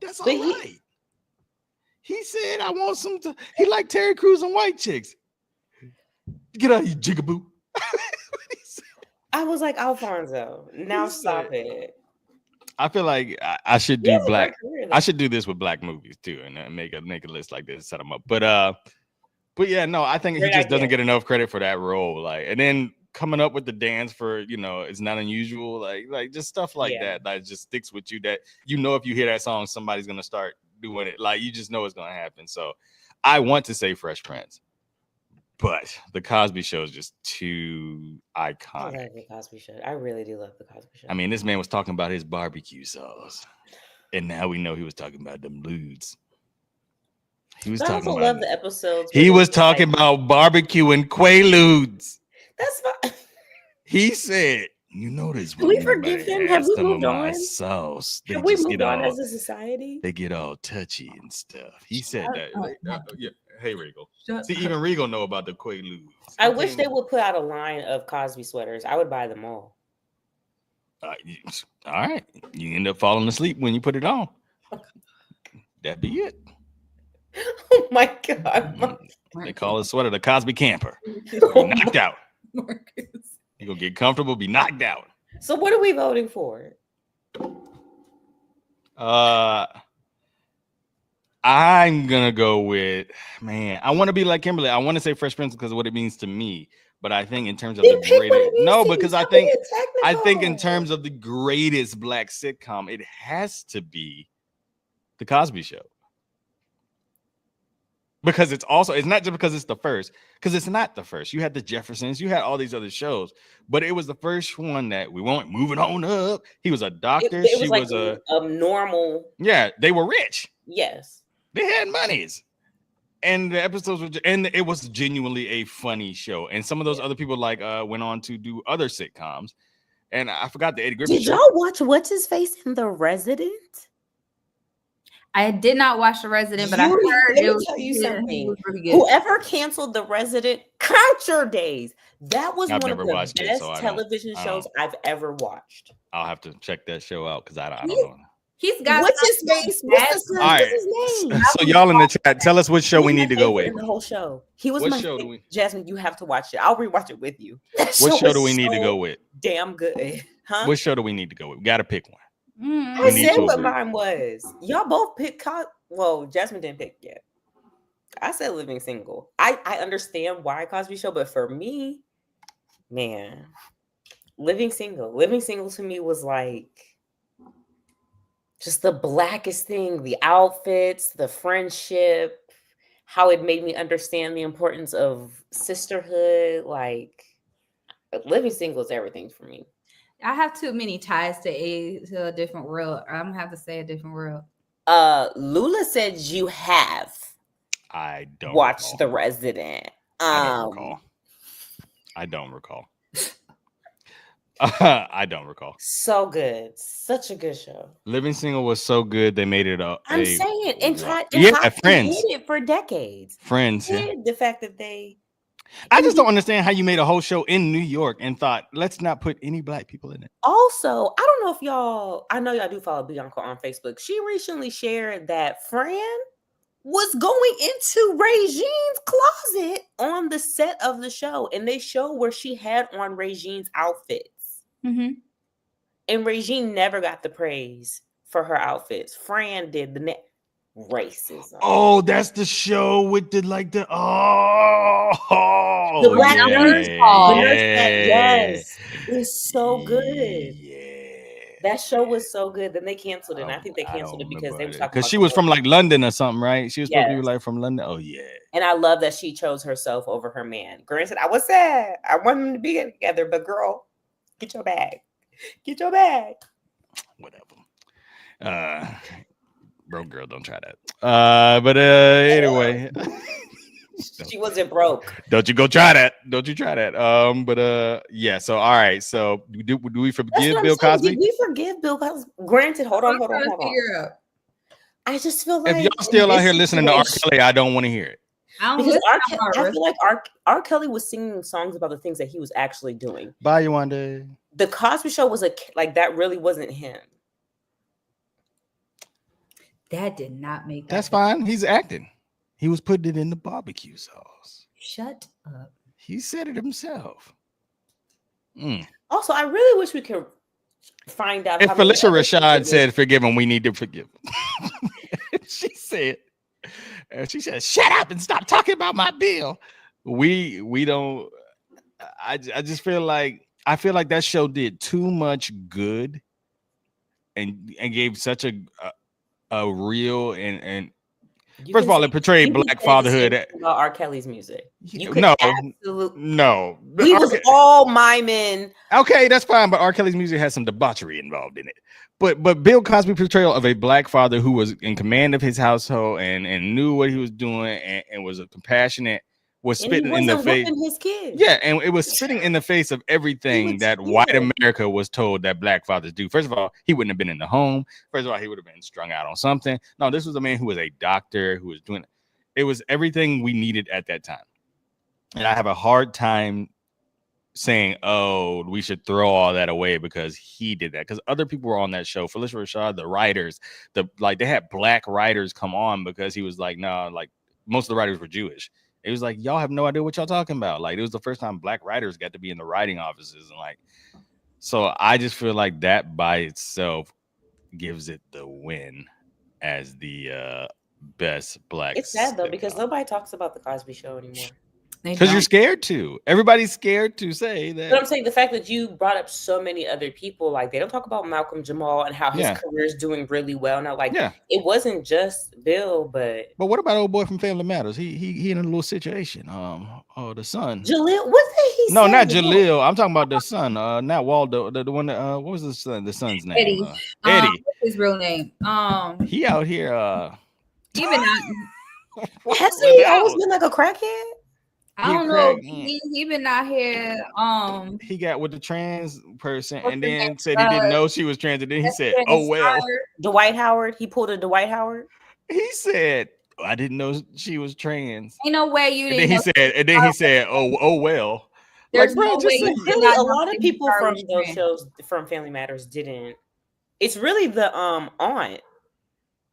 That's all right. He said, I want some. He liked Terry Crews and white chicks. Get out of here, jigaboo.
I was like, Alfonso, now stop it.
I feel like I should do Black. I should do this with Black movies too, and make a list like this, set them up. But yeah, no, I think he just doesn't get enough credit for that role. Like, and then coming up with the dance for, it's not unusual. Like just stuff like that. That just sticks with you. That if you hear that song, somebody's gonna start doing it. Like you just know it's gonna happen. So I want to say Fresh Prince, But the Cosby Show is just too
I
iconic.
love the Cosby Show. I really do love the Cosby Show.
I mean, this man was talking about his barbecue sauce, and now we know he was talking about them lewds. He was
But I
talking
also
about.
love the episodes. where
He
they
was
just,
talking about barbecue and quaaludes.
That's fine.
He said, "You notice
Do we forgive him? Have we moved
my
on?
sauce? They
Have we
just
moved
get
on
all
as a society?
they get all touchy and stuff." He said that. Yeah. Hey, Regal.
Shut
See, even Regal know about the quaaludes.
I wish they would put out a line of Cosby sweaters. I would buy them all.
All right. You end up falling asleep when you put it on. That'd be it.
Oh my God.
They call his sweater the Cosby Camper.
Oh
Be knocked out.
Marcus.
You gonna get comfortable, be knocked out.
So what are we voting for?
I'm gonna go with I want to be like Kimberly. I want to say Fresh Prince because of what it means to me. But I think in terms of
Then
the
pick what it
greatest,
means
no,
to you.
because I
Stop being
think in
technical.
terms of the greatest black sitcom, it has to be the Cosby Show. Because it's not just because it's the first, because it's not the first. You had the Jeffersons, you had all these other shows, but it was the first one that we weren't moving on up. He was a doctor.
It was
She
like
was a
normal.
yeah. They were rich.
Yes.
They had monies, and the episodes were, and it was genuinely a funny show. And some of those other people went on to do other sitcoms, and I forgot the Eddie Griffin.
Did
show.
y'all watch What's His Face in The Resident?
I did not watch The Resident, but I heard
let me
it was,
tell you
yeah,
something.
it was really good.
Whoever canceled The Resident, count your days. That was
I've
one of
never
the
watched it,
best
so I don't-
television shows I've ever watched.
I'll have to check that show out because I don't know.
He's got
What's his face? What's
All right.
his name?
So y'all in the chat, tell us which show we
He was
need to
my
go
favorite
with.
in the whole show. He was
What
my
show do
favorite. Jasmine, you have to watch it. I'll rewatch it with you. That
What show
was
do we need to
so
go with?
Damn good, huh?
What show do we need to go with? We got to pick one.
Mm.
I
we need
said
to
what
agree.
mine was. Y'all both picked. Well, Jasmine didn't pick yet. I said Living Single. I understand why Cosby Show, but for me, man, Living Single. Living Single to me was like just the blackest thing. The outfits, the friendship, how it made me understand the importance of sisterhood. Like Living Single is everything for me.
I have too many ties to a different world. I'm gonna have to say a different world.
Lula said you have
I don't
watched
recall.
The Resident.
I don't recall. I don't recall.
So good. Such a good show.
Living Single was so good they made it up.
I'm saying, and Friends.
Friends.
Did it for decades.
Friends. Yeah.
And the fact that they.
I just don't understand how you made a whole show in New York and thought, let's not put any black people in it.
Also, I don't know if y'all. I know y'all do follow Bianca on Facebook. She recently shared that Fran was going into Regine's closet on the set of the show, and they show where she had on Regine's outfits.
Mm-hmm.
And Regine never got the praise for her outfits. Fran did the racism.
Oh, that's the show with the black
The
nurse
nurse.
call.
The nurse yes, it's so good.
Yeah.
That show was so good. Then they canceled it. And I think they canceled it because they was talking
because
about
she was from like London or something, right? She was supposed to be
Yes.
like from London. Oh yeah.
And I love that she chose herself over her man. Granted, I was sad. I wanted them to be together, but girl, get your bag. Get your bag.
Whatever. Broke girl, don't try that. But anyway.
She wasn't broke.
Don't you go try that. Don't you try that. Yeah. So all right. So do we
That's
forgive
what I'm
Bill
saying.
Cosby?
Did we forgive Bill Cosby? Granted, hold on. I just feel like
If y'all still out here listening to R. Kelly, I don't want to hear it.
I don't
because
listen to
I feel like R. Kelly was singing songs about the things that he was actually doing.
Bye you one day.
The Cosby Show was that really wasn't him.
That did not make.
That's fine. He's acting. He was putting it in the barbecue sauce.
Shut up.
He said it himself.
Also, I really wish we could find out.
If
how many
Felicia
other
Rashad
people
said forgive him, we need to forgive him. she said, shut up and stop talking about my bill. We don't. I just feel like that show did too much good and gave such a real and First of all, it portrayed black fatherhood.
About R. Kelly's music. You could
No.
We was all miming.
Okay, that's fine, but R. Kelly's music has some debauchery involved in it. But Bill Cosby's portrayal of a black father who was in command of his household and knew what he was doing and was a compassionate, was spitting in the face.
His kids.
Yeah, and it was spitting in the face of everything that white America was told that black fathers do. First of all, he wouldn't have been in the home. First of all, he would have been strung out on something. No, this was a man who was a doctor, who was doing it. It was everything we needed at that time. And I have a hard time saying, oh, we should throw all that away because he did that. Because other people were on that show. Phylicia Rashad, the writers, they had black writers come on because he was like, no, like most of the writers were Jewish. It was like, y'all have no idea what y'all talking about. Like, it was the first time black writers got to be in the writing offices. And like, so I just feel like that by itself gives it the win as the best black.
It's sad though, because nobody talks about the Cosby Show anymore.
Because you're scared to. Everybody's scared to say that.
But I'm saying the fact that you brought up so many other people, like they don't talk about Malcolm Jamal and how his career is doing really well now. Like it wasn't just Bill, but
what about old boy from Family Matters? He in a little situation. The son.
Jaleel, what did he say?
No, not Jaleel. I'm talking about the son. Not Waldo. The one that what was the son? The son's name?
Eddie.
Eddie.
What's his real name?
He out here.
Even
hasn't he always been like a crackhead?
I don't know. He been out here.
He got with the trans person and then said he didn't know she was trans. And then he said, "Oh well."
Dwight Howard. He pulled a Dwight Howard.
He said, "I didn't know she was trans."
Ain't no way you didn't.
And then he said, "Oh well."
There's no way.
Really, a lot of people from those shows, from Family Matters, didn't. It's really the aunt.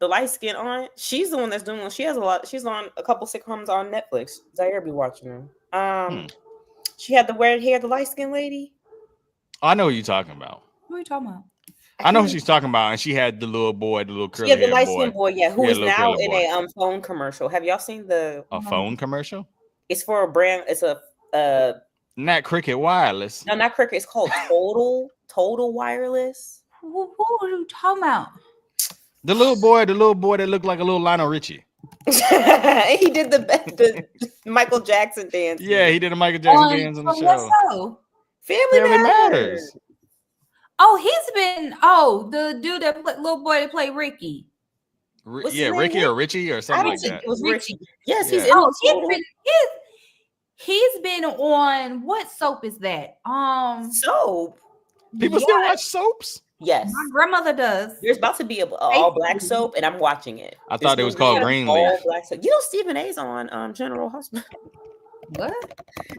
The light skinned aunt, she's the one that's doing. She has a lot. She's on a couple sitcoms on Netflix. Zaire be watching her. She had the red hair, the light skinned lady.
I know what you're talking about.
What are you talking about?
I know who she's talking about, and she had the little boy, the little curly hair boy.
Yeah, the light skinned boy. Yeah, who is now in a phone commercial. Have y'all seen the
phone commercial?
It's for a brand. It's a
not Cricket Wireless.
No, not Cricket. It's called Total Wireless.
What are you talking about?
The little boy that looked like a little Lionel Richie.
He did the Michael Jackson dance.
Yeah, he did a Michael Jackson dance on the show.
Family Matters.
Oh, he's been the dude little boy that played Ricky.
Ricky or Richie or something like that.
It was Richie. Yes,
he's been on what soap is that?
Soap.
People still watch soaps?
Yes,
my grandmother does.
There's about to be a all black soap, and I'm watching it.
I thought it was called Greenleaf.
All black soap. You know, Stephen A's on General Hospital.
What?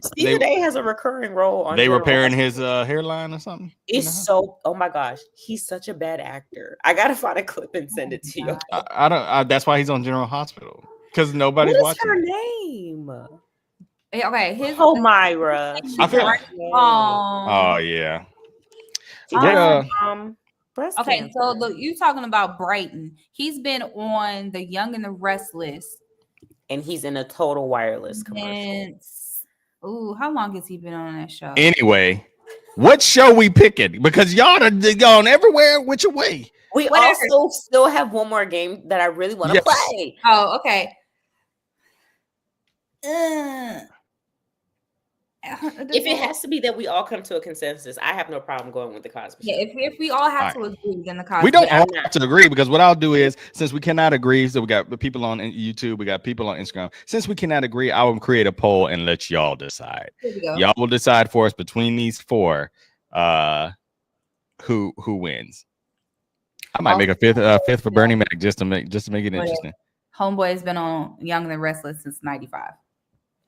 Stephen A has a recurring role on.
They repairing his hairline or something.
It's so. Oh my gosh, he's such a bad actor. I gotta find a clip and send it to you.
I don't. That's why he's on General Hospital, because nobody's watching.
What is her name?
Okay, his
Myra.
I feel like. Oh yeah.
Okay, so look, you talking about Brighton. He's been on The Young and the Restless.
And he's in a Total Wireless commercial.
How long has he been on that show?
Anyway, what show we picking? Because y'all are gone everywhere which way.
We also still have one more game that I really want to play.
Oh, okay.
If it has to be that we all come to a consensus, I have no problem going with the Cosby Show.
Yeah, if we all have to agree, then the Cosby.
We don't all have to agree, because what I'll do is, since we cannot agree, so we got the people on YouTube, we got people on Instagram. Since we cannot agree, I will create a poll and let y'all decide. Y'all will decide for us between these four, who wins. I might make a fifth for Bernie Mac just to make it interesting.
Homeboy has been on Young and the Restless since '95.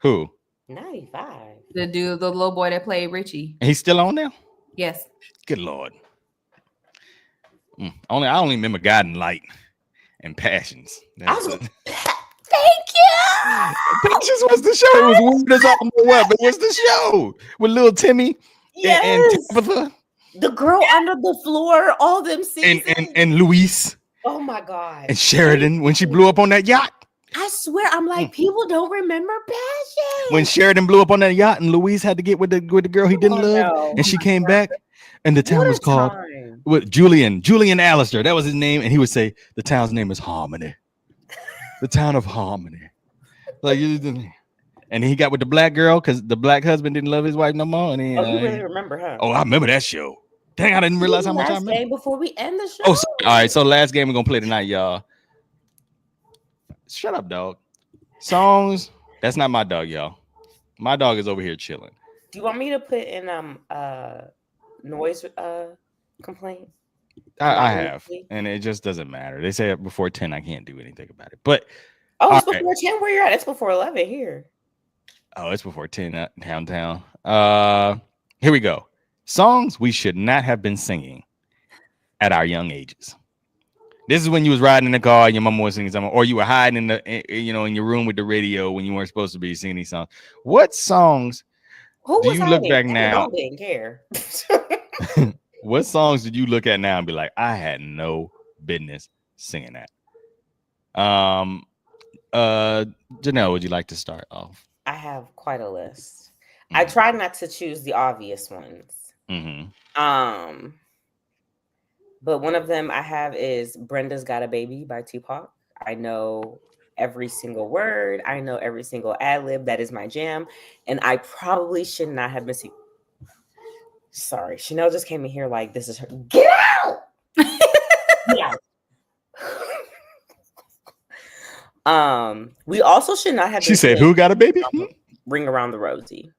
Who?
95.
The dude, the little boy that played Richie.
He's still on there?
Yes.
Good Lord. I only remember Guiding Light and Passions.
Thank you.
Passions was the show. It was weird as all what, but it was the show with little Timmy and Tabitha.
The girl under the floor, all them scenes.
And Luis.
Oh my God.
And Sheridan when she blew up on that yacht.
I swear, I'm like, people don't remember Passion.
When Sheridan blew up on that yacht and Luis had to get with the girl he didn't love, and she came back, and the town was called with Julian Allister. That was his name, and he would say the town's name is Harmony. the town of Harmony. Like, and he got with the black girl because the black husband didn't love his wife no more. And he,
Oh, you really remember, huh?
oh, I remember that show. Dang, I didn't realize how much I
Last
remember.
game before we end the show.
Oh, sorry. All right. So last game we're gonna play tonight, y'all. Shut up, dog. Songs. That's not my dog, y'all. My dog is over here chilling.
Do you want me to put in noise complaint?
I have, and it just doesn't matter. They say before 10, I can't do anything about it. But
it's before 10 where you're at. It's before 11 here.
Oh, it's before 10 downtown. Here we go. Songs we should not have been singing at our young ages. This is when you was riding in the car and your mama was singing something, or you were hiding in your room with the radio when you weren't supposed to be singing these songs. What songs do you look back now?
I didn't care.
What songs did you look at now and be like, I had no business singing that? Janelle, would you like to start off?
I have quite a list. I try not to choose the obvious ones. But one of them I have is Brenda's Got a Baby by Tupac. I know every single word. I know every single ad lib. That is my jam. And I probably should not have been singing. Sorry, Chanel just came in here like this is her. Get out! Get out. We also should not have.
She said, "Who got a baby?"
Ring Around the Rosie.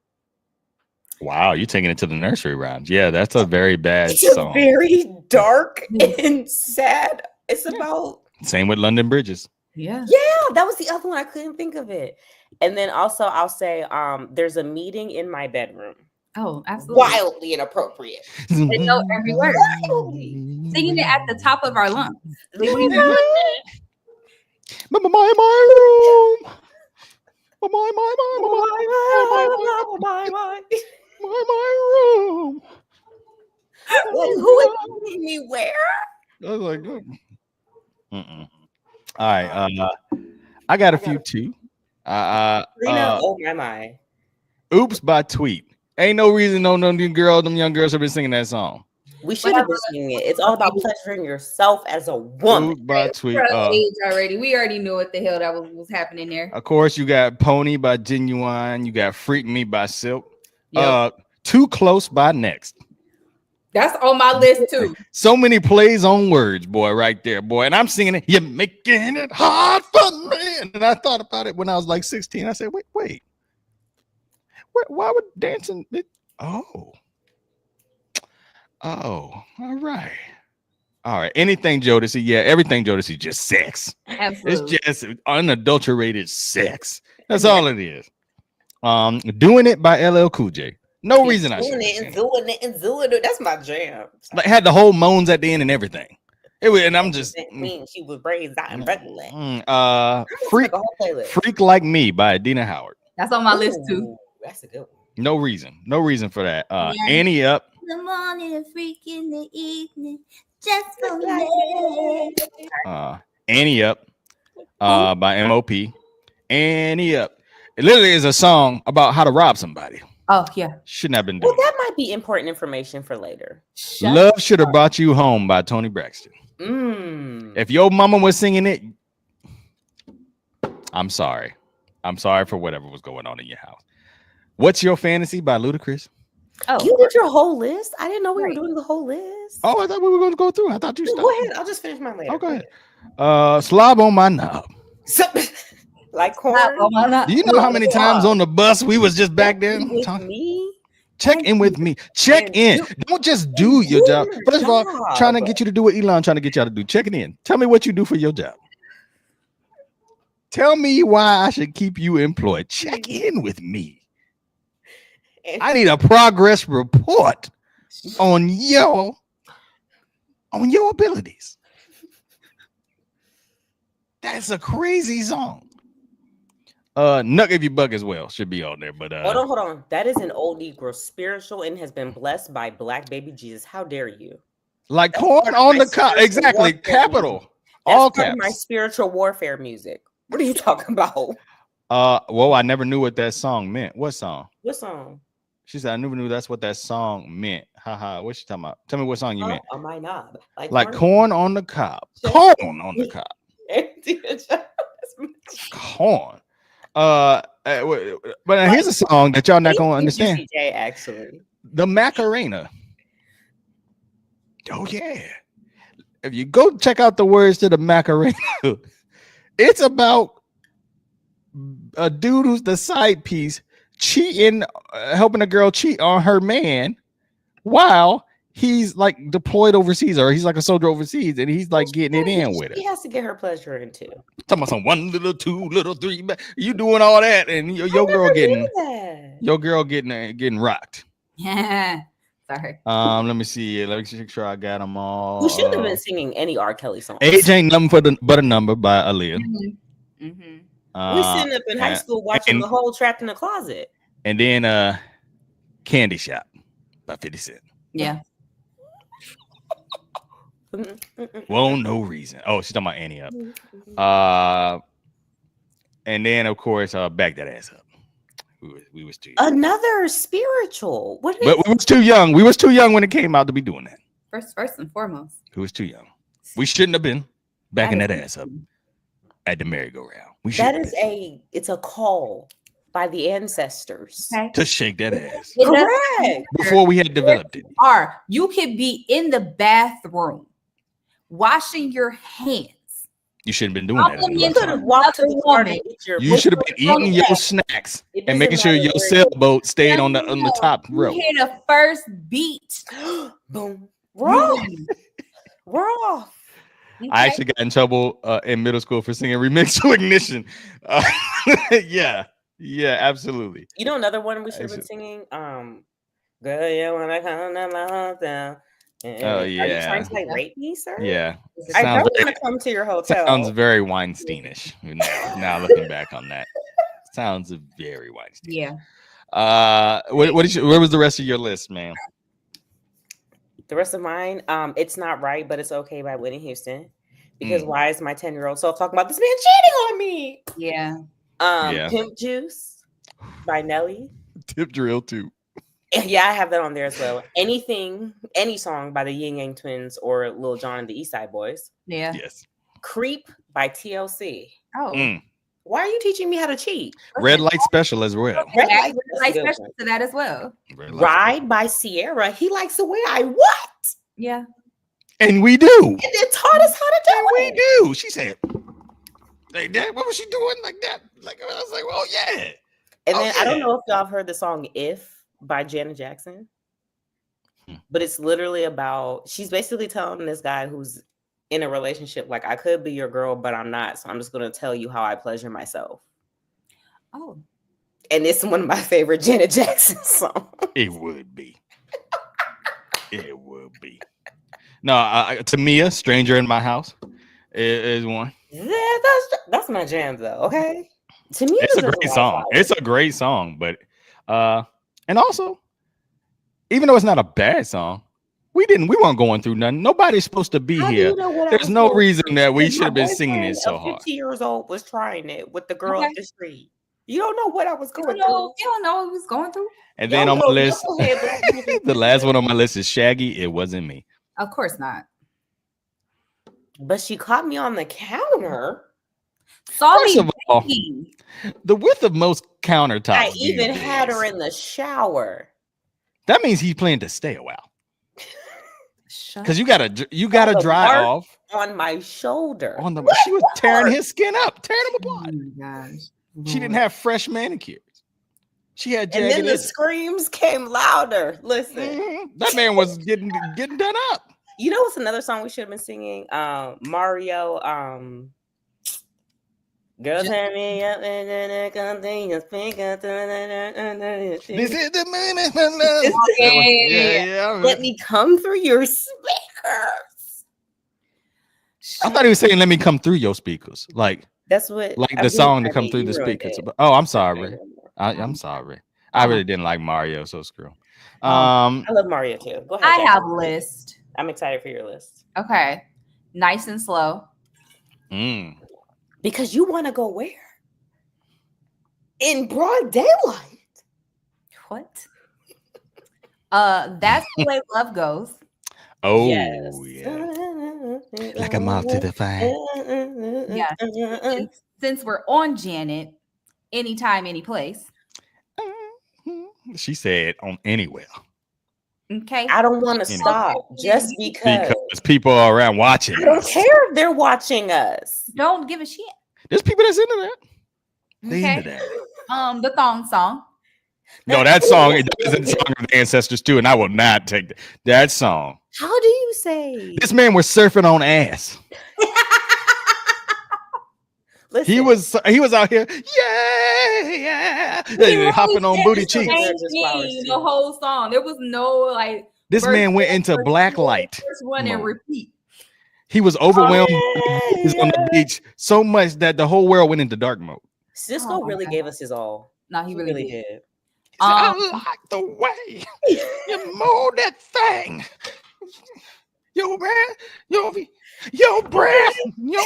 Wow, you're taking it to the nursery rhymes. Yeah, that's a very bad
it's
song.
A very dark and sad. It's about
same with London Bridges.
Yeah, that was the other one. I couldn't think of it. And then also I'll say there's a meeting in my bedroom.
Oh, absolutely.
Wildly inappropriate.
They know every word. Singing it at the top of our lungs.
My room. My room.
Who is meeting me where?
I was like, all right. I got a few too.
Oh my.
Oops by Tweet. Ain't no reason them young girls have been singing that song.
We should have been singing it. It's all about pleasuring yourself as a woman.
Oops by Tweet.
Age already. We already knew what the hell that was happening there.
Of course, you got Pony by Genuine. You got Freak Me by Silk.
Yep.
Too Close by Next.
That's on my list too.
So many plays on words, boy, right there, boy. And I'm singing it. You're making it hard for me. And I thought about it when I was like 16. I said, wait. Why would dancing? Oh, all right. Anything Jodeci, yeah, everything Jodeci, just sex.
Absolutely.
It's just unadulterated sex. That's all it is. Doing It by LL Cool J. No reason I should.
Doing it. That's my jam.
Like had the whole moans at the end and everything. It was, and I'm just
mean she was raised out in Brooklyn.
Freak Like Me by Adina Howard.
That's on my list too.
That's a good one.
No reason for that. Annie Up.
In the morning and freak in the evening, just for me.
Annie Up by M.O.P. Annie Up. It literally is a song about how to rob somebody.
Oh, yeah.
Shouldn't have been doing.
Well, that might be important information for later.
Love Should Have Brought You Home by Tony Braxton. If your mama was singing it, I'm sorry. I'm sorry for whatever was going on in your house. What's Your Fantasy by Ludacris?
Oh, you did your whole list? I didn't know we were doing the whole list.
Oh, I thought we were going to go through. I thought you started.
Go ahead. I'll just finish mine later.
Oh, go ahead. Slob on My Knob.
Like corn.
Do you know how many times on the bus we was just back there? Check in with me. Check in. Don't just do your job. First of all, trying to get you to do what Elon trying to get y'all to do. Check it in. Tell me what you do for your job. Tell me why I should keep you employed. Check in with me. I need a progress report on your abilities. That's a crazy song. Nuck If You Buck as well should be on there, but
hold on. That is an old Negro spiritual and has been blessed by Black Baby Jesus. How dare you?
Like corn on the cob, exactly. Capital, all caps.
My spiritual warfare music. What are you talking about?
Well, I never knew what that song meant. What song?
What song?
She said, I never knew that's what that song meant. Haha. What's she talking about? Tell me what song you meant.
On my knob.
Like corn on the cob. Corn on the cob.
That's
Corn. But here's a song that y'all not gonna understand.
CJ, actually,
The Macarena. Oh yeah. If you go check out the words to the Macarena, it's about a dude who's the side piece cheating, helping a girl cheat on her man while he's like deployed overseas, or he's like a soldier overseas, and he's like getting it in with
He
it.
has to get her pleasure in too.
Talking about some 1 little 2 little 3, you doing all that, and your girl getting rocked.
Yeah. Sorry.
Let me see. Let me make sure I got them all.
We shouldn't have been singing any R. Kelly songs.
Age Ain't Nothing but a Number by Aaliyah.
Mm-hmm. Mm-hmm.
We sitting up in high school watching The Whole Trapped in the Closet.
And then Candy Shop by 50 Cent.
Yeah.
Well, no reason. Oh, she's talking about Annie Up. And then of course, Back That Ass Up. We was too young.
Another spiritual. What is
But we was too young. We was too young when it came out to be doing that.
First and foremost.
We was too young. We shouldn't have been backing that ass up at the merry-go-round.
It's a call by the ancestors.
Okay.
To shake that ass
Correct.
before we had developed it.
Or you could be in the bathroom washing your hands.
You shouldn't have been doing that.
You could have walked to the car to eat your.
You should have been eating your snacks and making sure your sailboat stayed on the top row.
You hit a first beat.
Boom. We're off. We're off.
Okay.
I actually got in trouble in middle school for singing Remix to Ignition. Yeah, absolutely.
You know another one we should have been singing? Girl, you wanna come to my hotel?
Oh yeah.
Are you trying to like rape me, sir?
Yeah.
I don't want to come to your hotel.
Sounds very Weinsteinish. Now looking back on that, sounds very Weinstein.
Yeah.
Where was the rest of your list, man?
The rest of mine, It's Not Right, But It's Okay by Whitney Houston. Because why is my 10-year-old self talking about this man cheating on me?
Yeah.
Pimp Juice by Nelly.
Tip Drill too.
Yeah, I have that on there as well. Any song by the Yin Yang Twins or Lil Jon and the East Side Boys.
Yeah.
Yes.
Creep by TLC.
Oh.
Why are you teaching me how to cheat?
Red Light Special as well.
Red
Red
Light
Light Special to that as well.
Ride by Sierra. He likes the way I what?
Yeah.
And we do.
And it taught us how to do it.
We do. She said, like that. What was she doing like that? Like I was like, well, yeah.
And then I don't know if y'all have heard the song If by Janet Jackson. But it's literally about, she's basically telling this guy who's in a relationship, like, I could be your girl, but I'm not. So I'm just going to tell you how I pleasure myself.
Oh.
And it's one of my favorite Janet Jackson songs.
It would be. It would be. No, Tamia, Stranger in My House is one.
That's my jam, though. Okay. To me,
it's a great song. It's a great song, but and also, even though it's not a bad song, we weren't going through nothing. Nobody's supposed to be here. There's no reason that we should have been singing it so hard.
50 years old was trying it with the girl up the street. You don't know what I was going through.
You don't know what he was going through.
And then on my list, the last one on my list is Shaggy. It Wasn't Me.
Of course not.
But she caught me on the counter.
First of all, the width of most countertops.
I even had her in the shower.
That means he's planning to stay a while. Because you gotta dry off
on my shoulder.
She was tearing his skin up, tearing him apart.
Oh my gosh.
She didn't have fresh manicures. She had jagged
and then the screams came louder. Listen,
that man was getting done up.
You know what's another song we should have been singing? Mario. Girl, turn me up and then continue speaking. This is the moment for love. Yeah. Let me come through your speakers.
I thought he was saying, "Let me come through your speakers." Like
that's what,
like the song to come through the speakers. Oh, I'm sorry. I'm sorry. I really didn't like Mario, so screw.
I love Mario too. Go ahead.
I have a list.
I'm excited for your list.
Okay, Nice and Slow.
Because you want to go where? In broad daylight.
What? That's the way love goes.
Oh yes. Yeah. Like a moth to the fire.
Yeah. since we're on Janet, anytime, any place.
She said on anywhere.
Okay.
I don't want to
Anyway.
stop just because.
Because people are around watching.
I don't
us.
care if they're watching us.
Don't give a shit.
There's people that's into that. They
Okay.
into that.
The thong song.
No, that song it isn't the song of the ancestors too, and I will not take that song.
How do you say?
This man was surfing on ass.
Listen,
He was out here, yeah, hopping on booty cheeks.
The whole song. There was no like.
This man went into black light.
First one and
mode.
repeat.
He was overwhelmed
Oh,
He was on the beach so much that the whole world went into dark mode.
Cisco
Oh, my
really
God.
gave us his all.
No, he really did.
did.
He said, I like the way you mold that thing. Yo, man, yo, breath, yo,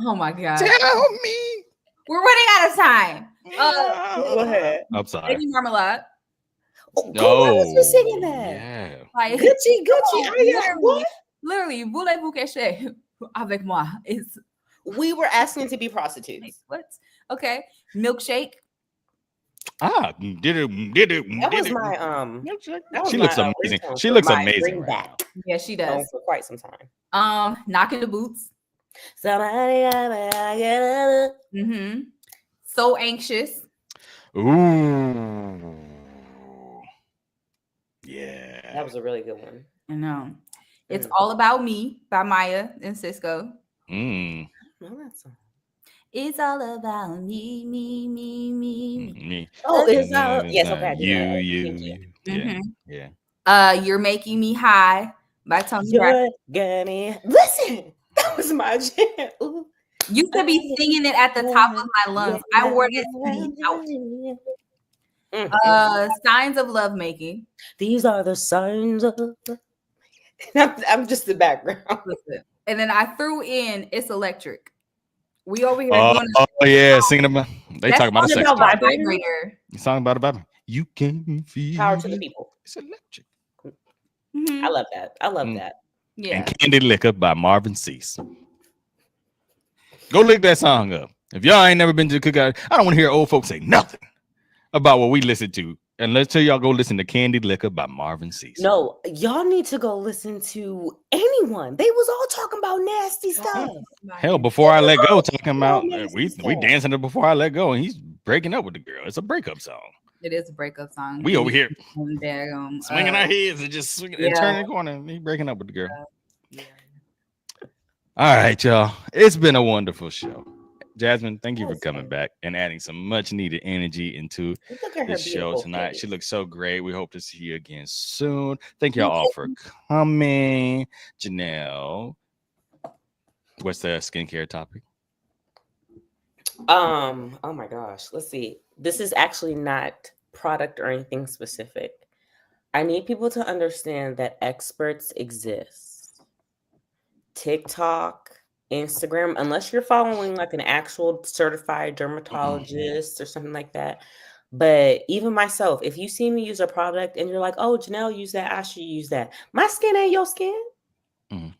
Oh my God.
tell me.
We're running out of time.
Go ahead.
I'm sorry.
Lady Marmalade.
Oh, why was you singing that?
Yeah.
Like,
Gucci, Gucci.
Come on,
Oh, yeah, what?
literally, voulez-vous cacher avec moi? It's
We were asking to be prostitutes.
like, what? Okay. Milkshake.
Did it.
That was my that was
She looks
my
amazing.
ringtone
She
for
looks
my
amazing
ring
right
back
Yeah, she
phone
does.
for quite some time.
Knocking the boots.
Somebody
Mm-hmm. So anxious.
Ooh. Yeah.
that was a really good one.
I know. It's
Mm.
All About Me by Maya and Cisco.
Mm.
No, that's a-
It's all about me, me, me, me.
Me.
Oh, it's yes, okay. I did
You.
that.
Yeah.
Mhm.
Yeah.
You're Making Me High by Tony Braxton.
You're gonna listen. That was my jam. Ooh.
Used to be singing it at the top of my lungs. I wore this CD out. Signs of Lovemaking.
These are the signs of. I'm just the background.
Listen. And then I threw in It's Electric. We over here
Oh,
doing
yeah, singing about. They
That's
talking about a
song
sex.
about
drive.
vibrator.
Song about a vibrator. You can feel.
Power to the people.
It's electric.
Mhm.
I love that. I love
Mm.
that.
Yeah.
And Candy Liquor by Marvin Cease. Go look that song up. If y'all ain't never been to the cookout, I don't want to hear old folks say nothing about what we listen to. And let's tell y'all go listen to Candy Liquor by Marvin Cease.
No, y'all need to go listen to anyone. They was all talking about nasty stuff.
Hell, Before I Let Go, talking about
nasty
we
stuff.
dancing to Before I Let Go, and he's breaking up with the girl. It's a breakup song.
It is a breakup song.
We over here
And there,
swinging our heads and just swinging and
yeah.
turning the corner. And he breaking up with the girl.
yeah.
All right, y'all. It's been a wonderful show. Jasmine, thank you for
Yes,
coming
sir.
back and adding some much needed energy into
Look at her
this show
beautiful
tonight.
face.
She looks so great. We hope to see you again soon. Thank y'all all for coming. Janelle, what's the skincare topic?
Oh my gosh. Let's see. This is actually not product or anything specific. I need people to understand that experts exist. TikTok, Instagram, unless you're following like an actual certified dermatologist or something like that. But even myself, if you see me use a product and you're like, oh, Janelle, use that, I should use that. My skin ain't your skin.
Mhm.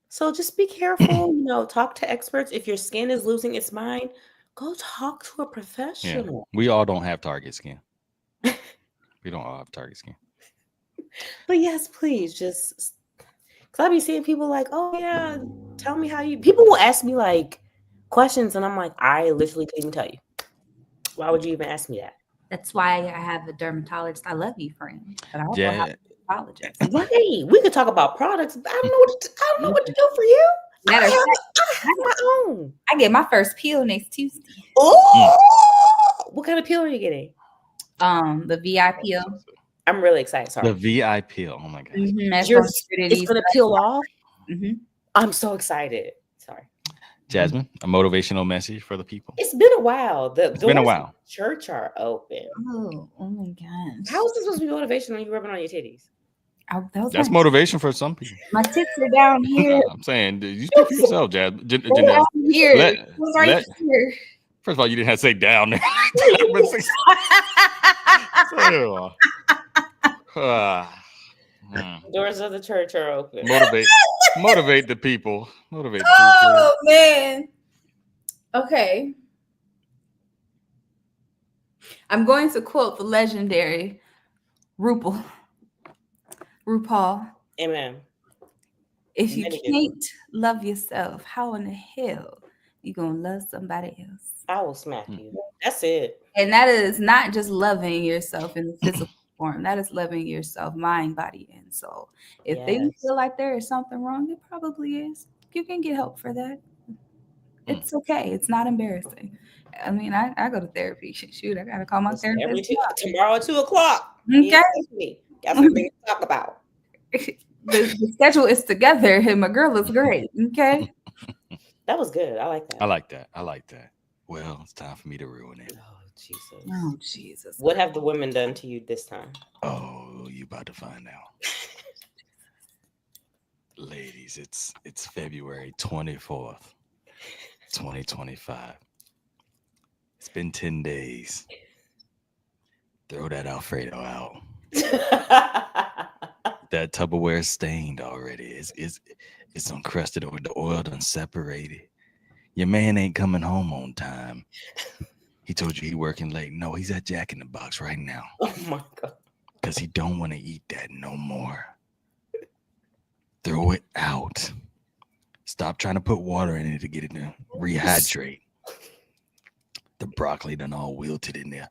So just be careful, talk to experts. If your skin is losing its mind, go talk to a
Yeah,
professional.
we all don't have target skin. We don't all have target skin.
But yes, please just because I be seeing people like, oh yeah, tell me how you people will ask me like questions, and I'm like, I literally couldn't tell you. Why would you even ask me that?
That's why I have a dermatologist. I love you, friend. But I also have
Yeah.
a dermatologist.
Right. We could talk about products, but I don't know what to do for you. I
Matter of
have,
fact,
I have my own.
I get my first peel next Tuesday.
Oh, what kind of peel are you getting?
The VI peel.
I'm really excited. Sorry.
The VI peel. Oh my god.
That's
Yours-
from
It's
Trinity.
gonna peel off.
Mhm.
I'm so excited. Sorry.
Jasmine, a motivational message for the people.
It's been a while. The
It's been a
doors
while.
of the church are open.
Oh my gosh.
How is this supposed to be motivation when you're rubbing on your titties?
That's motivation for some people.
My tits are down here.
I'm saying, you speak for yourself, Jasmine.
They're
Janelle.
down here.
Let-
It was right
let-
here.
First of all, you didn't have to say down there.
Doors of the church are open.
Motivate. Motivate the people. Motivate the people.
Oh man. Okay. I'm going to quote the legendary RuPaul.
Amen.
If you
Many
can't love yourself, how in the hell you gonna love somebody else?
I will smack you. That's it.
And that is not just loving yourself in the physical form. That is loving yourself, mind, body, and soul. If they feel like there is something wrong, it probably is. You can get help for that. It's okay. It's not embarrassing. I mean, I go to therapy. Shoot, I gotta call my therapist
tomorrow at 2:00.
Okay.
Got something to talk about.
The schedule is together, and my girl looks great. Okay.
That was good. I like that.
I like that. Well, it's time for me to ruin it.
Oh, Jesus.
What have the women done to you this time?
Oh, you about to find out. Ladies, it's February 24th, 2025. It's been 10 days. Throw that Alfredo out. That Tupperware is stained already. It's uncrusted or the oil done separated. Your man ain't coming home on time. He told you he working late. No, he's at Jack in the Box right now.
Oh my God.
Because he don't want to eat that no more. Throw it out. Stop trying to put water in it to get it to rehydrate. The broccoli done all wilted in there.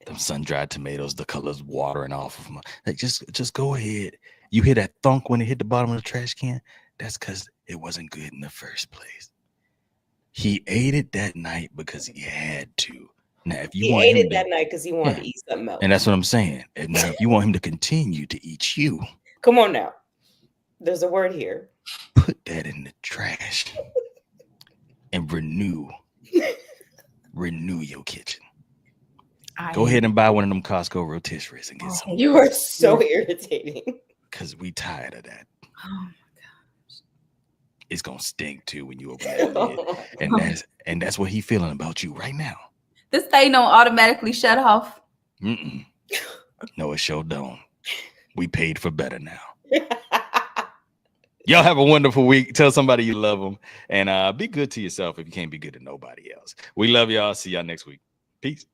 Them sun-dried tomatoes, the colors watering off of them. Like, just go ahead. You hear that thunk when it hit the bottom of the trash can? That's because it wasn't good in the first place. He ate it that night because he had to. Now, if you want him
that night because he wanted to eat something else.
And that's what I'm saying. And now, if you want him to continue to eat you,
come on now. There's a word here.
Put that in the trash and renew your kitchen. Go ahead and buy one of them Costco rotisseries and get some.
You are so irritating.
Because we tired of that. Oh my gosh. It's gonna stink too when you open that lid. And that's what he's feeling about you right now.
This thing don't automatically shut off.
No, it sure don't. We paid for better now. Y'all have a wonderful week. Tell somebody you love them. And be good to yourself if you can't be good to nobody else. We love y'all. See y'all next week. Peace.